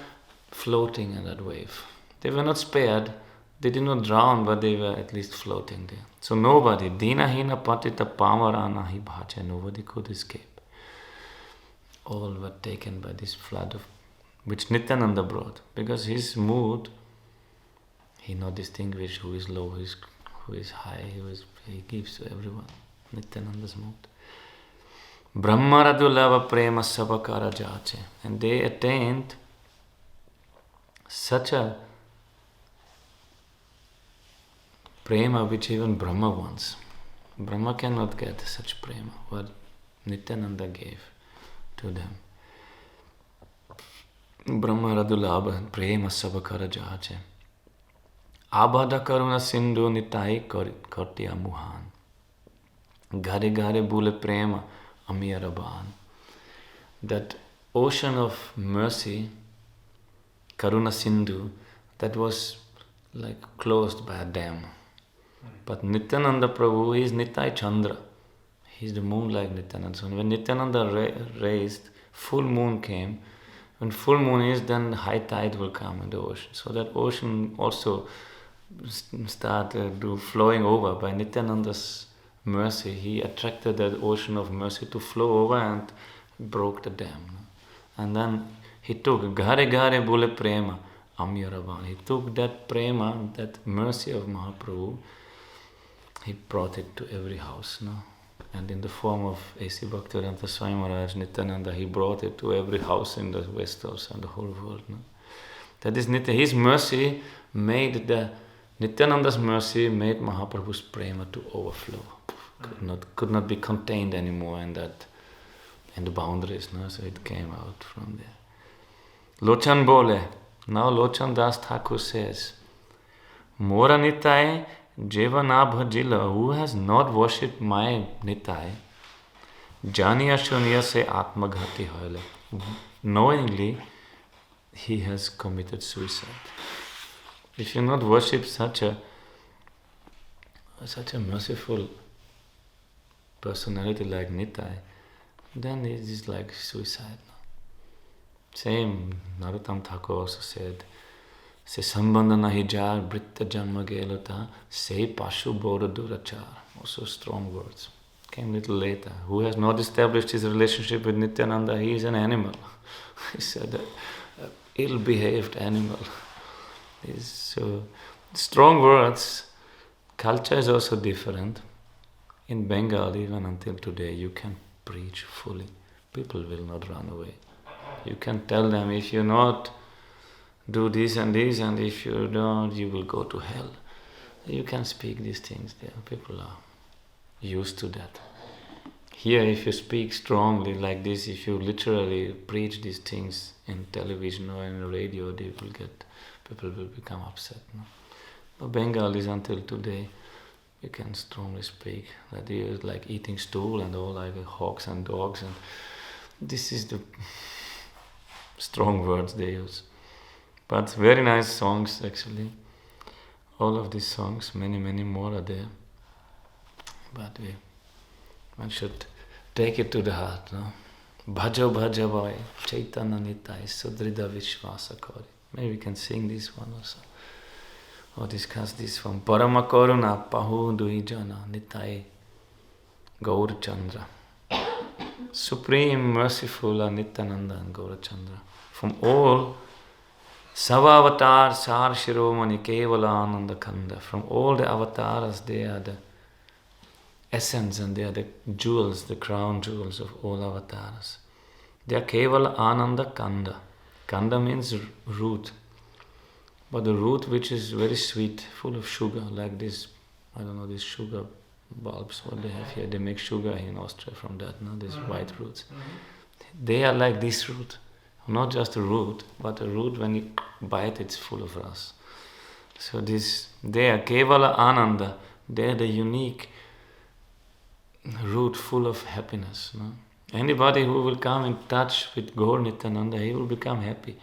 floating in that wave. They were not spared. They did not drown, but they were at least floating there. So nobody, Dina Hina Patita Pamarana Hi Bhache, nobody could escape. All were taken by this flood of which Nityananda brought. Because his mood, he not distinguish who is low, who is high, he gives to everyone. Nityananda's mood. Brahmaradulava prema sabakara jache. And they attained such a prema which even Brahma wants. Brahma cannot get such prema, what Nityananda gave to them. Brahmaradulava prema sabakara jache. Abhada karuna sindhu nitai kartya muhan. Gare gare bule prema amiraban. That ocean of mercy, karuna sindhu, that was like closed by a dam. But Nityananda Prabhu, he is Nitai Chandra. He is the moon like Nityananda. So when Nityananda raised, full moon came. When full moon is, then high tide will come in the ocean. So that ocean also started flowing over. By Nityananda's mercy, he attracted that ocean of mercy to flow over and broke the dam. And then he took Gare Gare Bule Prema Amyaravan. He took that prema, that mercy of Mahaprabhu, he brought it to every house. No? And in the form of A.C. Bhaktivedanta Swami Maharaj, Nityananda, he brought it to every house in the West also and the whole world. No? That is his mercy made Nityananda's mercy made Mahaprabhu's prema to overflow. Could not be contained anymore in the boundaries. No? So it came out from there. Lochan Bole. Now Lochan Das Thakur says, Mora Nitai Jeva Bhajila, who has not worshipped my Nitai, Janiya Shuniya se Atmaghati hoile. Knowingly, he has committed suicide. If you not worship such a merciful personality like Nitai, then it is like suicide. Same, Narottam Thakur also said, Se sambandha nahi jar, britta janma gelata, se pashu bodha durachar. Also strong words. Came a little later. Who has not established his relationship with Nityananda, he is an animal. He said, an ill-behaved animal. So strong words. Culture is also different. In Bengal, even until today, you can preach fully. People will not run away. You can tell them, if you not do this, and if you don't, you will go to hell. You can speak these things there. People are used to that. Here, if you speak strongly like this, if you literally preach these things in television or in radio, people will become upset. No? But Bengalis until today, you can strongly speak that it is like eating stool and all, like hawks and dogs, and this is the strong words they use. But very nice songs actually. All of these songs, many more are there. But one should take it to the heart. No? Bhajo bhaja vai, Chaitanya Nitai, Sudrida Vishvasa Kori. Maybe we can sing this one also. Or discuss this one. Parama Karuna Pahu Duijana Nitai Gaur Chandra. Supreme, merciful are Nityananda and Gaura Chandra. From all Savavatar Sar Shiromani Kevala Ananda Kanda. From all the avatars, they are the essence and they are the jewels, the crown jewels of all avatars. They are Kevala Ananda Kanda. Kanda means root. But the root which is very sweet, full of sugar, like this, these sugar bulbs, what they have here. They make sugar in Austria from that, no? These white roots. They are like this root. Not just a root, but a root when you bite, it's full of rasa. So they are Kevala Ananda. They are the unique root full of happiness. No? Anybody who will come in touch with Gaur Nityananda, he will become happy.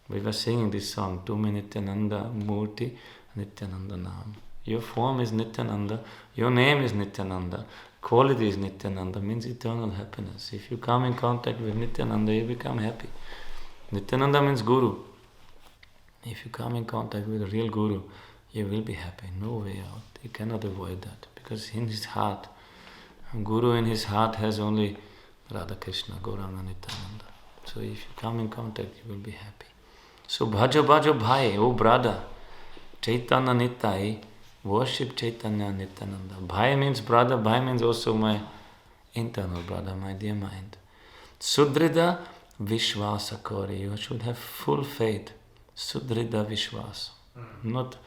We were singing this song, Tume Nityananda Murti Nityananda Nam. Your form is Nityananda, your name is Nityananda, quality is Nityananda, means eternal happiness. If you come in contact with Nityananda, you become happy. Nityananda means Guru. If you come in contact with a real Guru, you will be happy, no way out. You cannot avoid that, because in his heart, Guru in his heart has only Radha Krishna, Gauranga Nityananda. So if you come in contact, you will be happy. So bhajo bhai, oh brother, Chaitanya Nitai, worship Chaitanya Nityananda. Bhai means brother, bhai means also my internal brother, my dear mind. Sudrida Vishwasa Kori. You should have full faith. Sudrida Vishwas. Not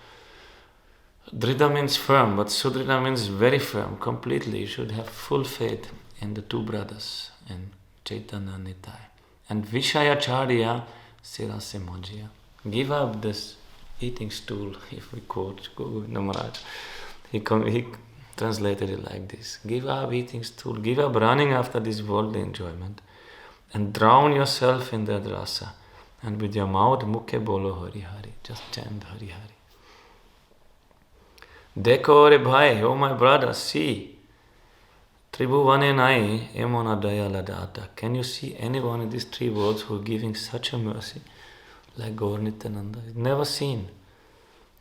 Drida means firm, but Sudrida means very firm, completely. You should have full faith in the two brothers, in Chaitanya Nitai. And Vishayacharya Sirase Majya. Give up this eating stool, if we quote Govinda Maharaj. He translated it like this. Give up eating stool, give up running after this worldly enjoyment, and drown yourself in that rasa. And with your mouth, mukhe bolo Hari Hari. Just chant Hari Hari. Dekho re bhai, oh my brother, see. Tribhuvane nai emona dayala data. Can you see anyone in these three worlds who are giving such a mercy like Gaur Nityananda? Never seen.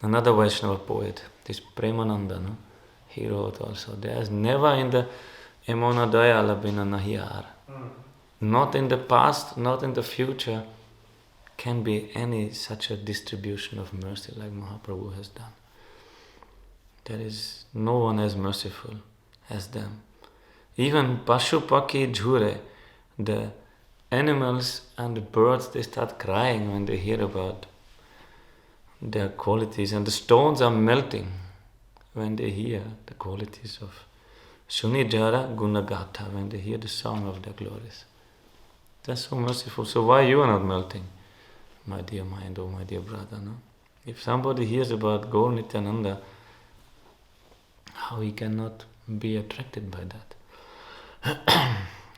Another Vaishnava poet, this Premanande, no? He wrote also, there is never in the emona dayala been a nahiyar. Not in the past, not in the future can be any such a distribution of mercy like Mahaprabhu has done. There is no one as merciful as them. Even Pashu Paki Jhure, the animals and the birds, they start crying when they hear about their qualities, and the stones are melting when they hear the qualities of Shuni Jara Gunagata, when they hear the song of their glories. That's so merciful. So why you are not melting, my dear mind, oh my dear brother? No? If somebody hears about Gaur Nityananda, how he cannot be attracted by that?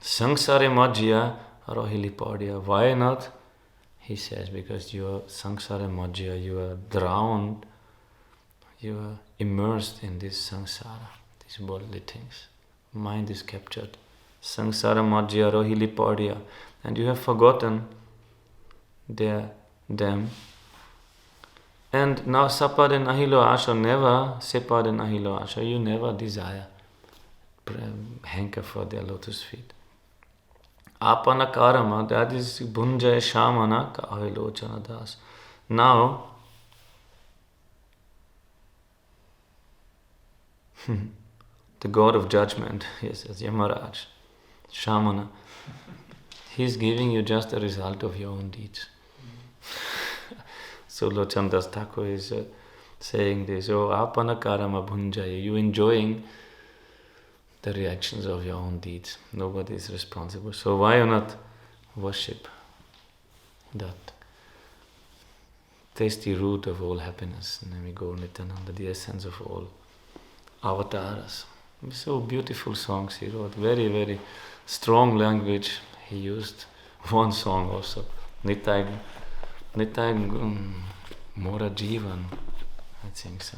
Sangsare Majya Rohili Padya. Why not? He says, because you are Sangsara Majya, you are drowned, you are immersed in this samsara, these worldly things. Mind is captured. Sangsara Majya Rohili Padya. And you have forgotten them. And now sapade nahilo asha, never sepade nahilo asha, you never desire, hanker for their lotus feet. Apana karama, that is bhunjaya shamana kahilochana das. Now, the god of judgment, yes, as Yamaraj, Shamana, he is giving you just the result of your own deeds. So Locana Thakur is saying this, oh, apana karama bhunjaya, you enjoying the reactions of your own deeds. Nobody is responsible. So why not worship that tasty root of all happiness, Gaur Nityananda, the essence of all avatars. So beautiful songs he wrote, very, very strong language he used. One song also, Nitai Mora Jivan, I think so.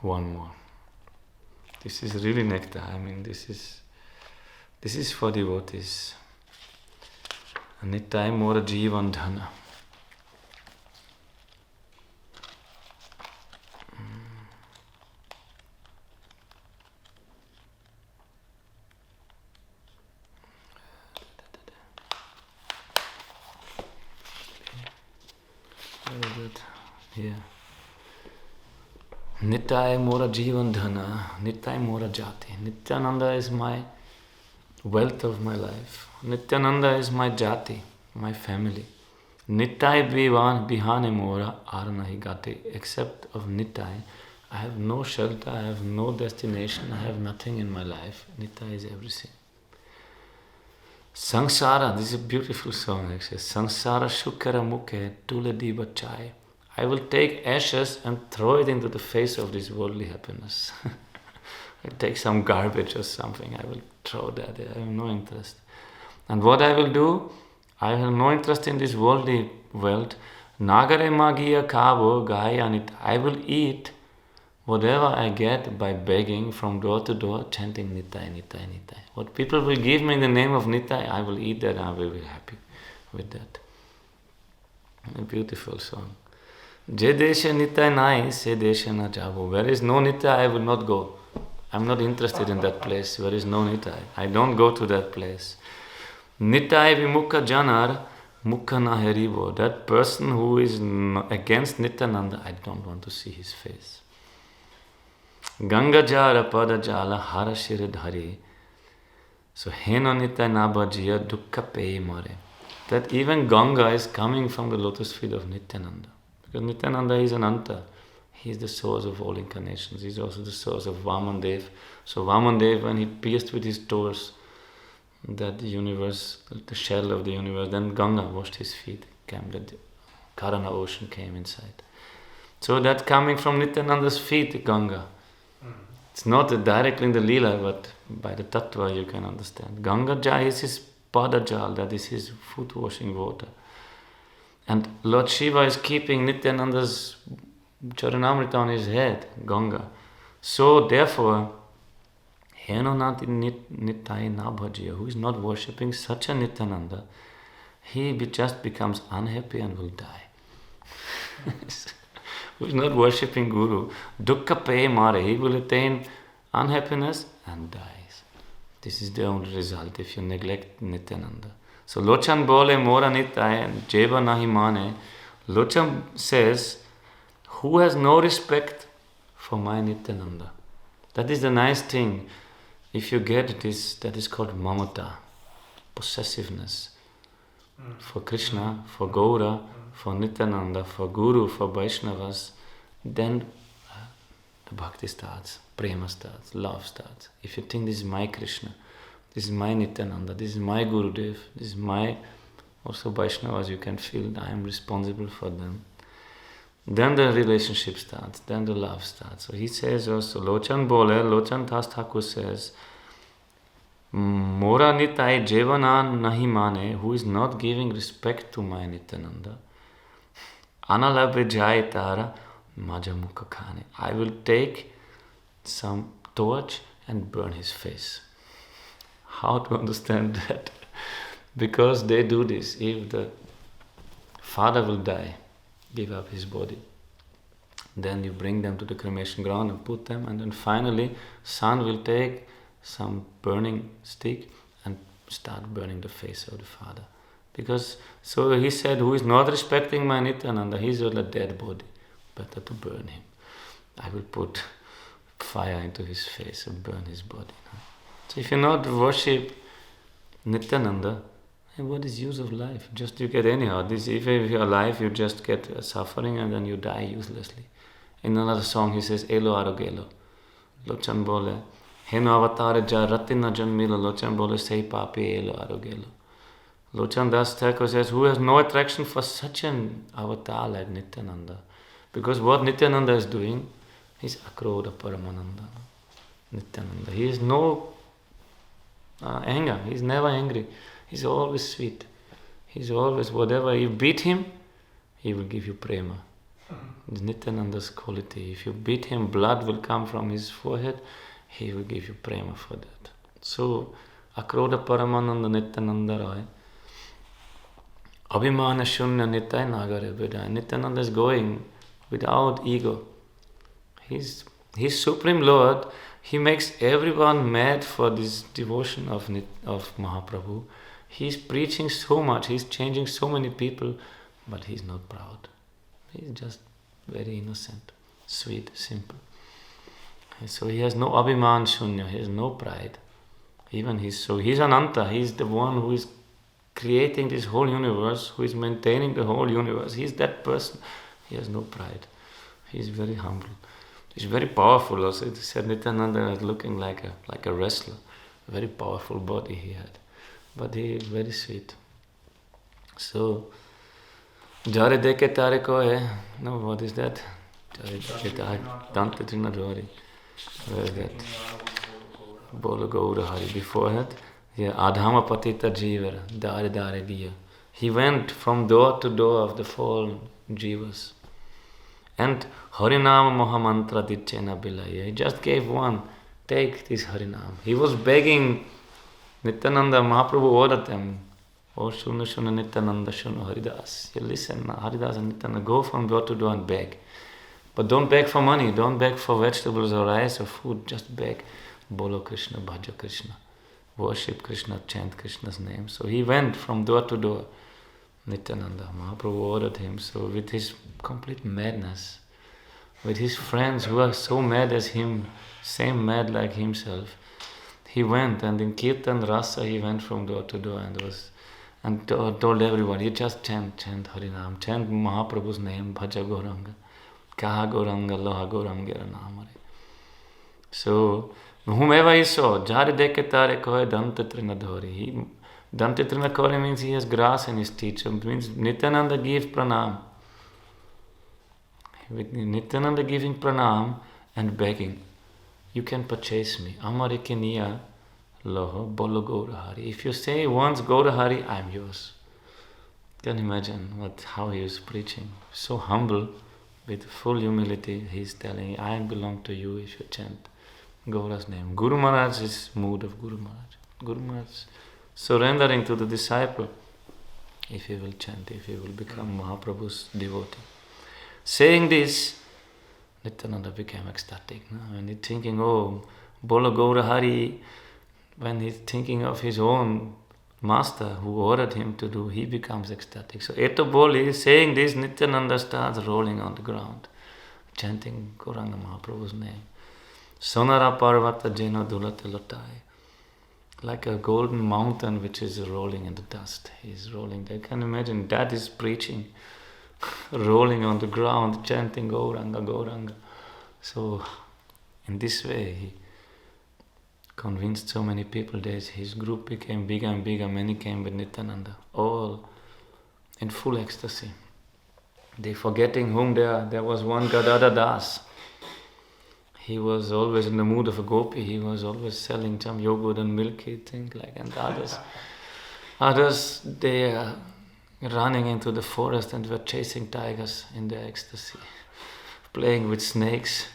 One more. This is really nectar. This is for devotees. Nitai Mora Jivan Dhana. Very good. Here. Nitai Mora Jivan Dhana, Nitai Mora Jati. Nityananda is my wealth of my life. Nityananda is my jati, my family. Nitai Bihane Mora Arnahi Gati. Except of Nitai, I have no shelter, I have no destination, I have nothing in my life. Nitai is everything. Sangsara, this is a beautiful song actually. Sangsara Shukara Mukhe Tuladi Bachai. I will take ashes and throw it into the face of this worldly happiness. I take some garbage or something, I will throw that. I have no interest. And what I will do? I have no interest in this worldly wealth. Nagare Magiya Kavo Gayanit. I will eat whatever I get by begging from door to door, chanting Nitai, Nitai, Nitai. What people will give me in the name of Nitai, I will eat that and I will be happy with that. A beautiful song. Je deshe Nitai nai, se deshe na jabo. Where is no Nitai, I will not go. I'm not interested in that place. Where is no Nitai, I don't go to that place. Nitai vimukha janar, mukha na Haribol. That person who is against Nityananda, I don't want to see his face. Ganga jara pada jala hara shiridhari. So heno nitya nabhajiya dukkha pei more. That even Ganga is coming from the lotus feet of Nityananda. Because Nityananda is an anta. He is the source of all incarnations. He is also the source of Vamandev. So Vamandev, when he pierced with his toes that the universe, the shell of the universe, then Ganga washed his feet. The Karana ocean came inside. So that coming from Nityananda's feet, Ganga. It's not directly in the Leela, but by the Tattva you can understand. Ganga Jai is his Padajal, that is his foot washing water. And Lord Shiva is keeping Nityananda's Charanamrita on his head, Ganga. So therefore, Henonati Nitai Nabhajiya, who is not worshipping such a Nityananda, he just becomes unhappy and will die. Who is not worshipping Guru, dukkha pe mare, he will attain unhappiness and dies. This is the only result if you neglect Nityananda. So Lochan bole mora nitai jeva nahi mane. Lochan says, who has no respect for my Nityananda? That is the nice thing. If you get this, that is called mamata, possessiveness. For Krishna, for Gaura, for Nityananda, for Guru, for Vaishnavas, then the bhakti starts, prema starts, love starts. If you think this is my Krishna, this is my Nityananda, this is my Gurudev, this is my also Vaishnavas, you can feel I am responsible for them. Then the relationship starts, then the love starts. So he says also, Lochan bole, Lochan Das Thakur says, Mora nitai jevana nahi mane, who is not giving respect to my Nityananda. Analabe jai tara majamukha khane. I will take some torch and burn his face. How to understand that? Because they do this. If the father will die, give up his body, then you bring them to the cremation ground and put them, and then finally son will take some burning stick and start burning the face of the father. Because, so he said, who is not respecting my Nityananda, he is a dead body. Better to burn him. I will put fire into his face and burn his body. So if you not worship Nityananda, what is use of life? Just you get anyhow. This, if you're alive, you just get suffering and then you die uselessly. In another song he says, Elo arogelo. Lochan bole, Heno avatare ja ratina janmila. Lochan bole, sei papi elo arogelo. Lochan Das Thakur says, who has no attraction for such an avatar like Nityananda? Because what Nityananda is doing is akrodha paramananda. Nityananda. He has no anger. He is never angry. He's always sweet. He's always, whatever you beat him, he will give you prema. It's Nityananda's quality. If you beat him, blood will come from his forehead, he will give you prema for that. So, akrodha paramananda Nityananda Rai. Abhimana shunya nitai nagare vedai. Nityananda is going without ego. He's Supreme Lord. He makes everyone mad for this devotion of Mahaprabhu. He's preaching so much, he's changing so many people, but he's not proud. He's just very innocent, sweet, simple. And so he has no abhiman shunya, he has no pride. Even he's Ananta, he's the one who is creating this whole universe, who is maintaining the whole universe. He's that person. He has no pride. He's very humble. He's very powerful also. It said Nityananda was looking like a wrestler. A very powerful body he had. But he is very sweet. So, Jare deke tare ko hai. No, what is that? Jare deke tare. Dante Trinadori. Where is that? Bolo Gaura Hari. Before that, yeah, Adhama Patita Jiva. Dare Dare Giya. He went from door to door of the fallen Jivas. And Harinam Mahamantra Dichena Bilaya. He just gave one. Take this Harinam. He was begging Nityananda. Mahaprabhu ordered them. Oh, Shuna Shuna Nityananda Shuna Haridas. You listen, Haridas and Nityananda. Go from door to door and beg. But don't beg for money. Don't beg for vegetables or rice or food. Just beg. Bolo Krishna, Bhaja Krishna. Worship Krishna, chant Krishna's name. So he went from door to door. Nityananda, Mahaprabhu ordered him. So with his complete madness, with his friends who are so mad as him, same mad like himself. He went, and in Kirtan Rasa he went from door to door and told everybody, you just chant Harinam, chant Mahaprabhu's name, Bhaja Gauranga, Kaha Gauranga, Loha Gauranga Namare. So, whomever he saw, Jari Deke Tare Kohe Dantatrina Dhori. Dantatrina Kore means he has grass in his teeth. It means Nityananda gave pranam. With Nityananda giving pranam and begging, you can purchase me. Amare Keniya Loho Bolo Gaurahari. If you say once Gaurahari, I am yours. Can you imagine how he is preaching? So humble, with full humility, he is telling, I belong to you if you chant Gaura's name. Guru Maharaj is mood of Guru Maharaj. Guru Maharaj surrendering to the disciple if he will chant, if he will become Mahaprabhu's devotee. Saying this, Nityananda became ecstatic. No? When he's thinking, oh, Bolo Gaurahari, when he's thinking of his own master who ordered him to do, he becomes ecstatic. So Eto Boli, saying this, Nityananda starts rolling on the ground, chanting Gauranga Mahaprabhu's name. Sonara Parvata Jeno Dulate Lotai. Like a golden mountain which is rolling in the dust. He's rolling there. Can you imagine? That is preaching. Rolling on the ground, chanting Gauranga, Gauranga. So, in this way, he convinced so many people that his group became bigger and bigger. Many came with Nityananda, all in full ecstasy. They forgetting whom they are. There was one Gadada Das. He was always in the mood of a gopi. He was always selling some yogurt and milky thing like, and others, they are running into the forest and were chasing tigers in their ecstasy, playing with snakes.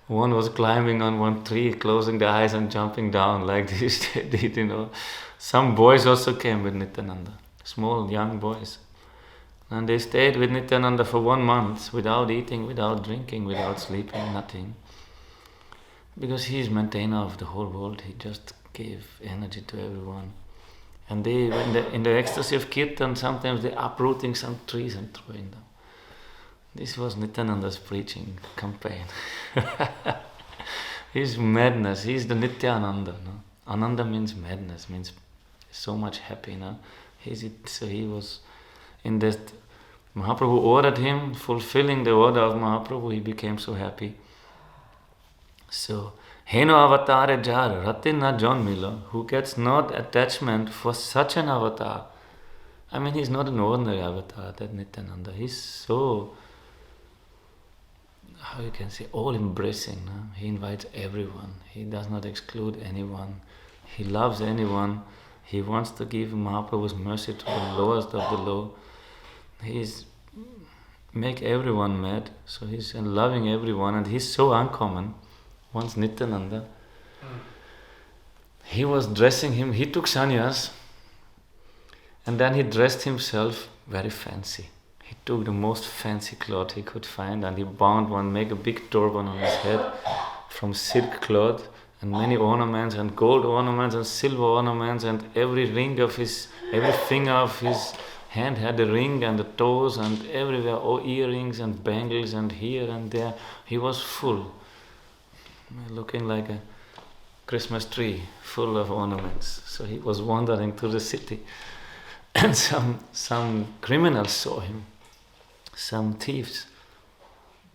One was climbing on one tree, closing the eyes and jumping down like this. They did, Some boys also came with Nityananda, small young boys. And they stayed with Nityananda for 1 month without eating, without drinking, without sleeping, nothing. Because he is maintainer of the whole world, he just gave energy to everyone. And they, in the ecstasy of Kirtan, sometimes they're uprooting some trees and throwing them. This was Nityananda's preaching campaign. His madness, he's the Nityananda. No? Ananda means madness, means so much happy. No? So he was in that, Mahaprabhu ordered him, fulfilling the order of Mahaprabhu, he became so happy. So, Heno avatare jar, ratin na John Miller, who gets not attachment for such an avatar. I mean, he's not an ordinary avatar, that Nityananda. He's so, how you can say, all-embracing. No? He invites everyone. He does not exclude anyone. He loves anyone. He wants to give Mahaprabhu's mercy to the lowest of the low. He's make everyone mad. So he's loving everyone, and he's so uncommon. Once Nityananda, he was dressing him, he took sannyas, and then he dressed himself very fancy. He took the most fancy cloth he could find, and he bound one, make a big turban on his head from silk cloth, and many ornaments, and gold ornaments, and silver ornaments, and every finger of his hand had a ring, and the toes, and everywhere, earrings and bangles, and here and there. He was full, looking like a Christmas tree full of ornaments. So he was wandering through the city, and some criminals saw him, some thieves.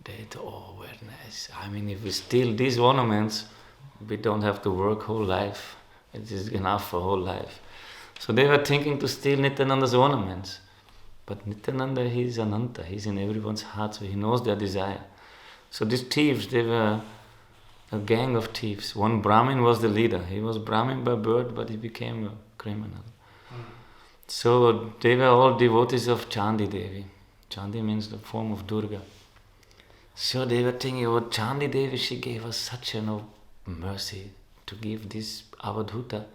They thought, oh, very nice. I mean, if we steal these ornaments, we don't have to work whole life. It is enough for whole life. So they were thinking to steal Nityananda's ornaments. But Nityananda, he is Ananta, he's in everyone's heart, so he knows their desire. So these thieves, they were a gang of thieves. One Brahmin was the leader. He was Brahmin by birth, but he became a criminal. So they were all devotees of Chandi Devi. Chandi means the form of Durga. So they were thinking, oh, Chandi Devi, she gave us such mercy to give this Avadhuta.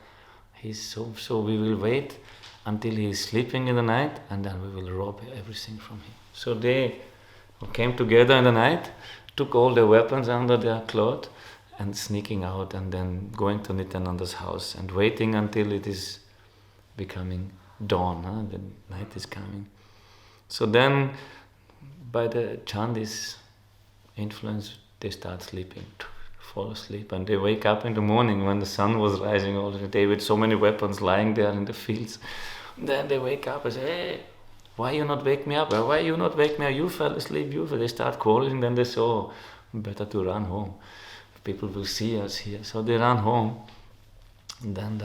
So we will wait until he is sleeping in the night, and then we will rob everything from him. So they came together in the night, took all their weapons under their cloth, and sneaking out, and then going to Nityananda's house and waiting until it is becoming dawn. The night is coming. So then, by the Chandis influence, they start sleeping, fall asleep, and they wake up in the morning when the sun was rising all the day with so many weapons lying there in the fields. Then they wake up and say, hey, why you not wake me up? Why you not wake me up? You fell asleep, They start calling, then they say, oh, better to run home. People will see us here. So they run home. And then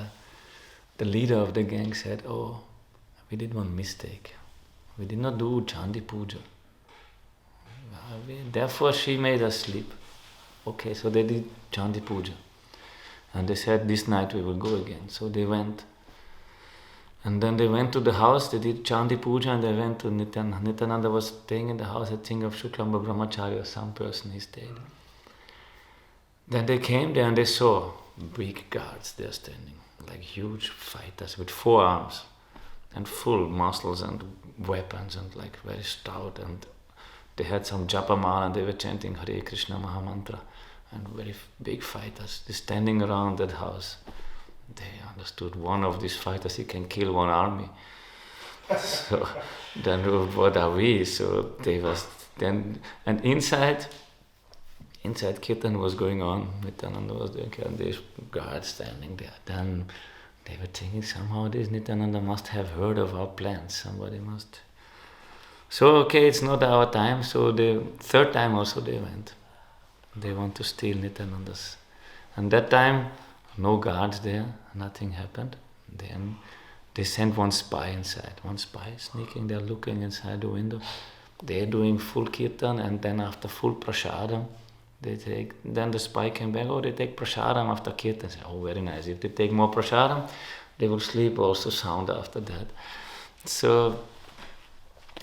the leader of the gang said, oh, we did one mistake. We did not do Chandi Puja. Therefore she made us sleep. Okay, so they did Chandi Puja. And they said, this night we will go again. So they went. And then they went to the house, they did Chandi Puja, and they went to Nityananda. Nityananda was staying in the house, I think of Shuklamba Brahmachari or some person he stayed. Then they came there and they saw big guards there standing, like huge fighters with 4 arms and full muscles and weapons and like very stout, and they had some japamala and they were chanting Hare Krishna Mahamantra, and very big fighters. They standing around that house. They understood one of these fighters, he can kill one army. So then what are we? So they was then, and inside Kirtan was going on. Nityananda was doing Kirtan. These guards standing there. Then they were thinking somehow this Nityananda must have heard of our plans. Somebody must. So okay, it's not our time. So the 3rd time also they went. They want to steal Nityananda's. And that time, no guards there, nothing happened. Then they sent one spy inside. One spy sneaking there, looking inside the window. They're doing full kirtan, and then after full prasadam, then the spy came back, they take prasadam after kirtan. Say, oh, very nice. If they take more prasadam, they will sleep also sound after that. So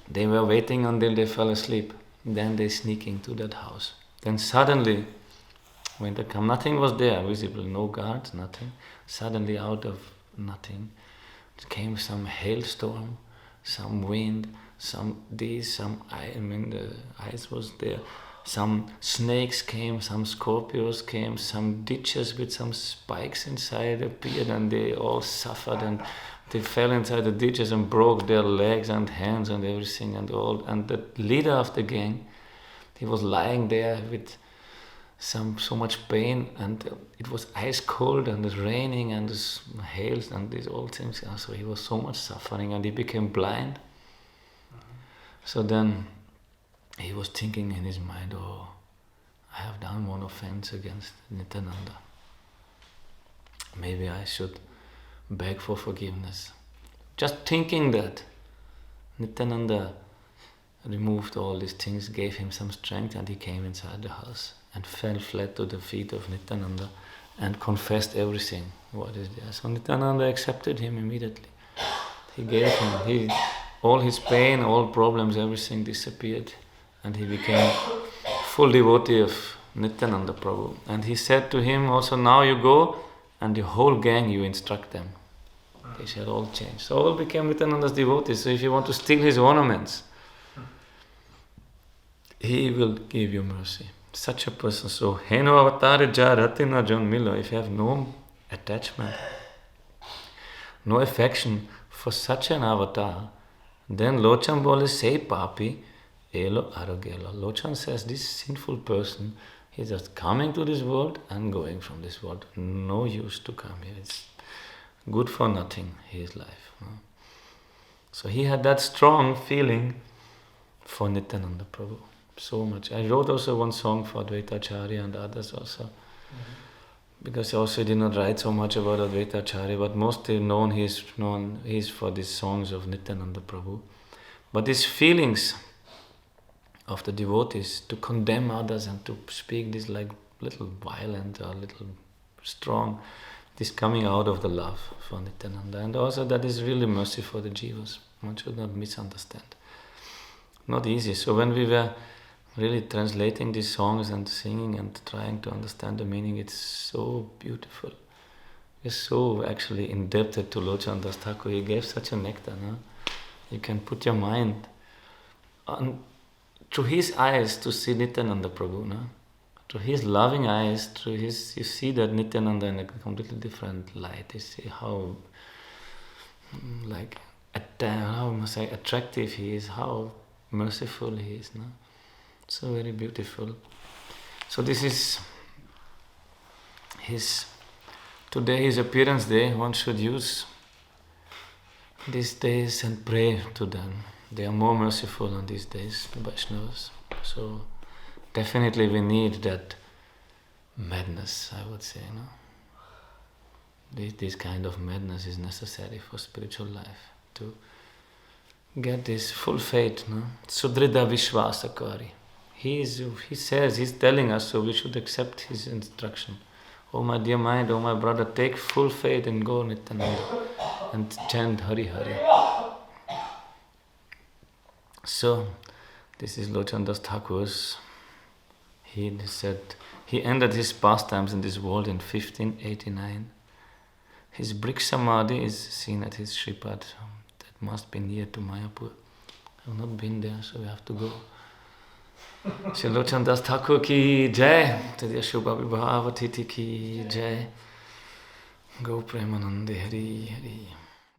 they were waiting until they fell asleep. Then they sneak into that house. Then suddenly, when they come, nothing was there visible, no guards, nothing. Suddenly out of nothing came some hailstorm, some wind, the ice was there. Some snakes came, some scorpions came, some ditches with some spikes inside appeared, and they all suffered, and they fell inside the ditches and broke their legs and hands and everything and all. And the leader of the gang, he was lying there with so much pain, and it was ice cold and it's raining and it's hail and these all things. So he was so much suffering and he became blind. So then he was thinking in his mind, oh, I have done one offense against Nityananda. Maybe I should beg for forgiveness. Just thinking that, Nityananda removed all these things, gave him some strength, and he came inside the house and fell flat to the feet of Nityananda and confessed everything, what is there. So Nityananda accepted him immediately. He gave him, all his pain, all problems, everything disappeared, and he became full devotee of Nityananda Prabhu. And he said to him also, now you go and the whole gang you instruct them. They shall all change. So all became Nityananda's devotees. So if you want to steal his ornaments, he will give you mercy. Such a person. So, heno avatare ja ratina jon milo. If you have no attachment, no affection for such an avatar, then Lochan bole say papi, elo arogelo. Lochan says this sinful person, he's just coming to this world and going from this world. No use to come here. It's good for nothing, his life. So he had that strong feeling for Nityananda Prabhu. So much. I wrote also one song for Advaitacharya and others also. Because he also did not write so much about Advaitacharya, but mostly he's for these songs of Nityananda Prabhu. But these feelings of the devotees to condemn others and to speak this like little violent or little strong, this coming out of the love for Nityananda. And also that is really mercy for the jivas. One should not misunderstand. Not easy. So when we were really translating these songs and singing and trying to understand the meaning, it's so beautiful. We're so actually indebted to Lochan Das Thakur. He gave such a nectar. No? You can put your mind on, through his eyes to see Nityananda Prabhu. No? Through his loving eyes, you see that Nityananda in a completely different light. You see how attractive he is, how merciful he is. No? So very beautiful. So this is today his appearance day. One should use these days and pray to them. They are more merciful on these days, the Vaishnavas. So definitely we need that madness, I would say, no? This kind of madness is necessary for spiritual life, to get this full faith, no? Sudrida Vishwasakari. He says, he's telling us, so we should accept his instruction. Oh my dear mind, oh my brother, take full faith in Gaur Nityananda and chant Hari Hari. So, this is Locana Thakur's. He said, he ended his pastimes in this world in 1589. His brick samadhi is seen at his Shripad. That must be near to Mayapur. I have not been there, so we have to go. Shri Locana Thakur ki jai, Tadya Shubha Vibhava Titi ki jai. Gourpremanande Hari Hari.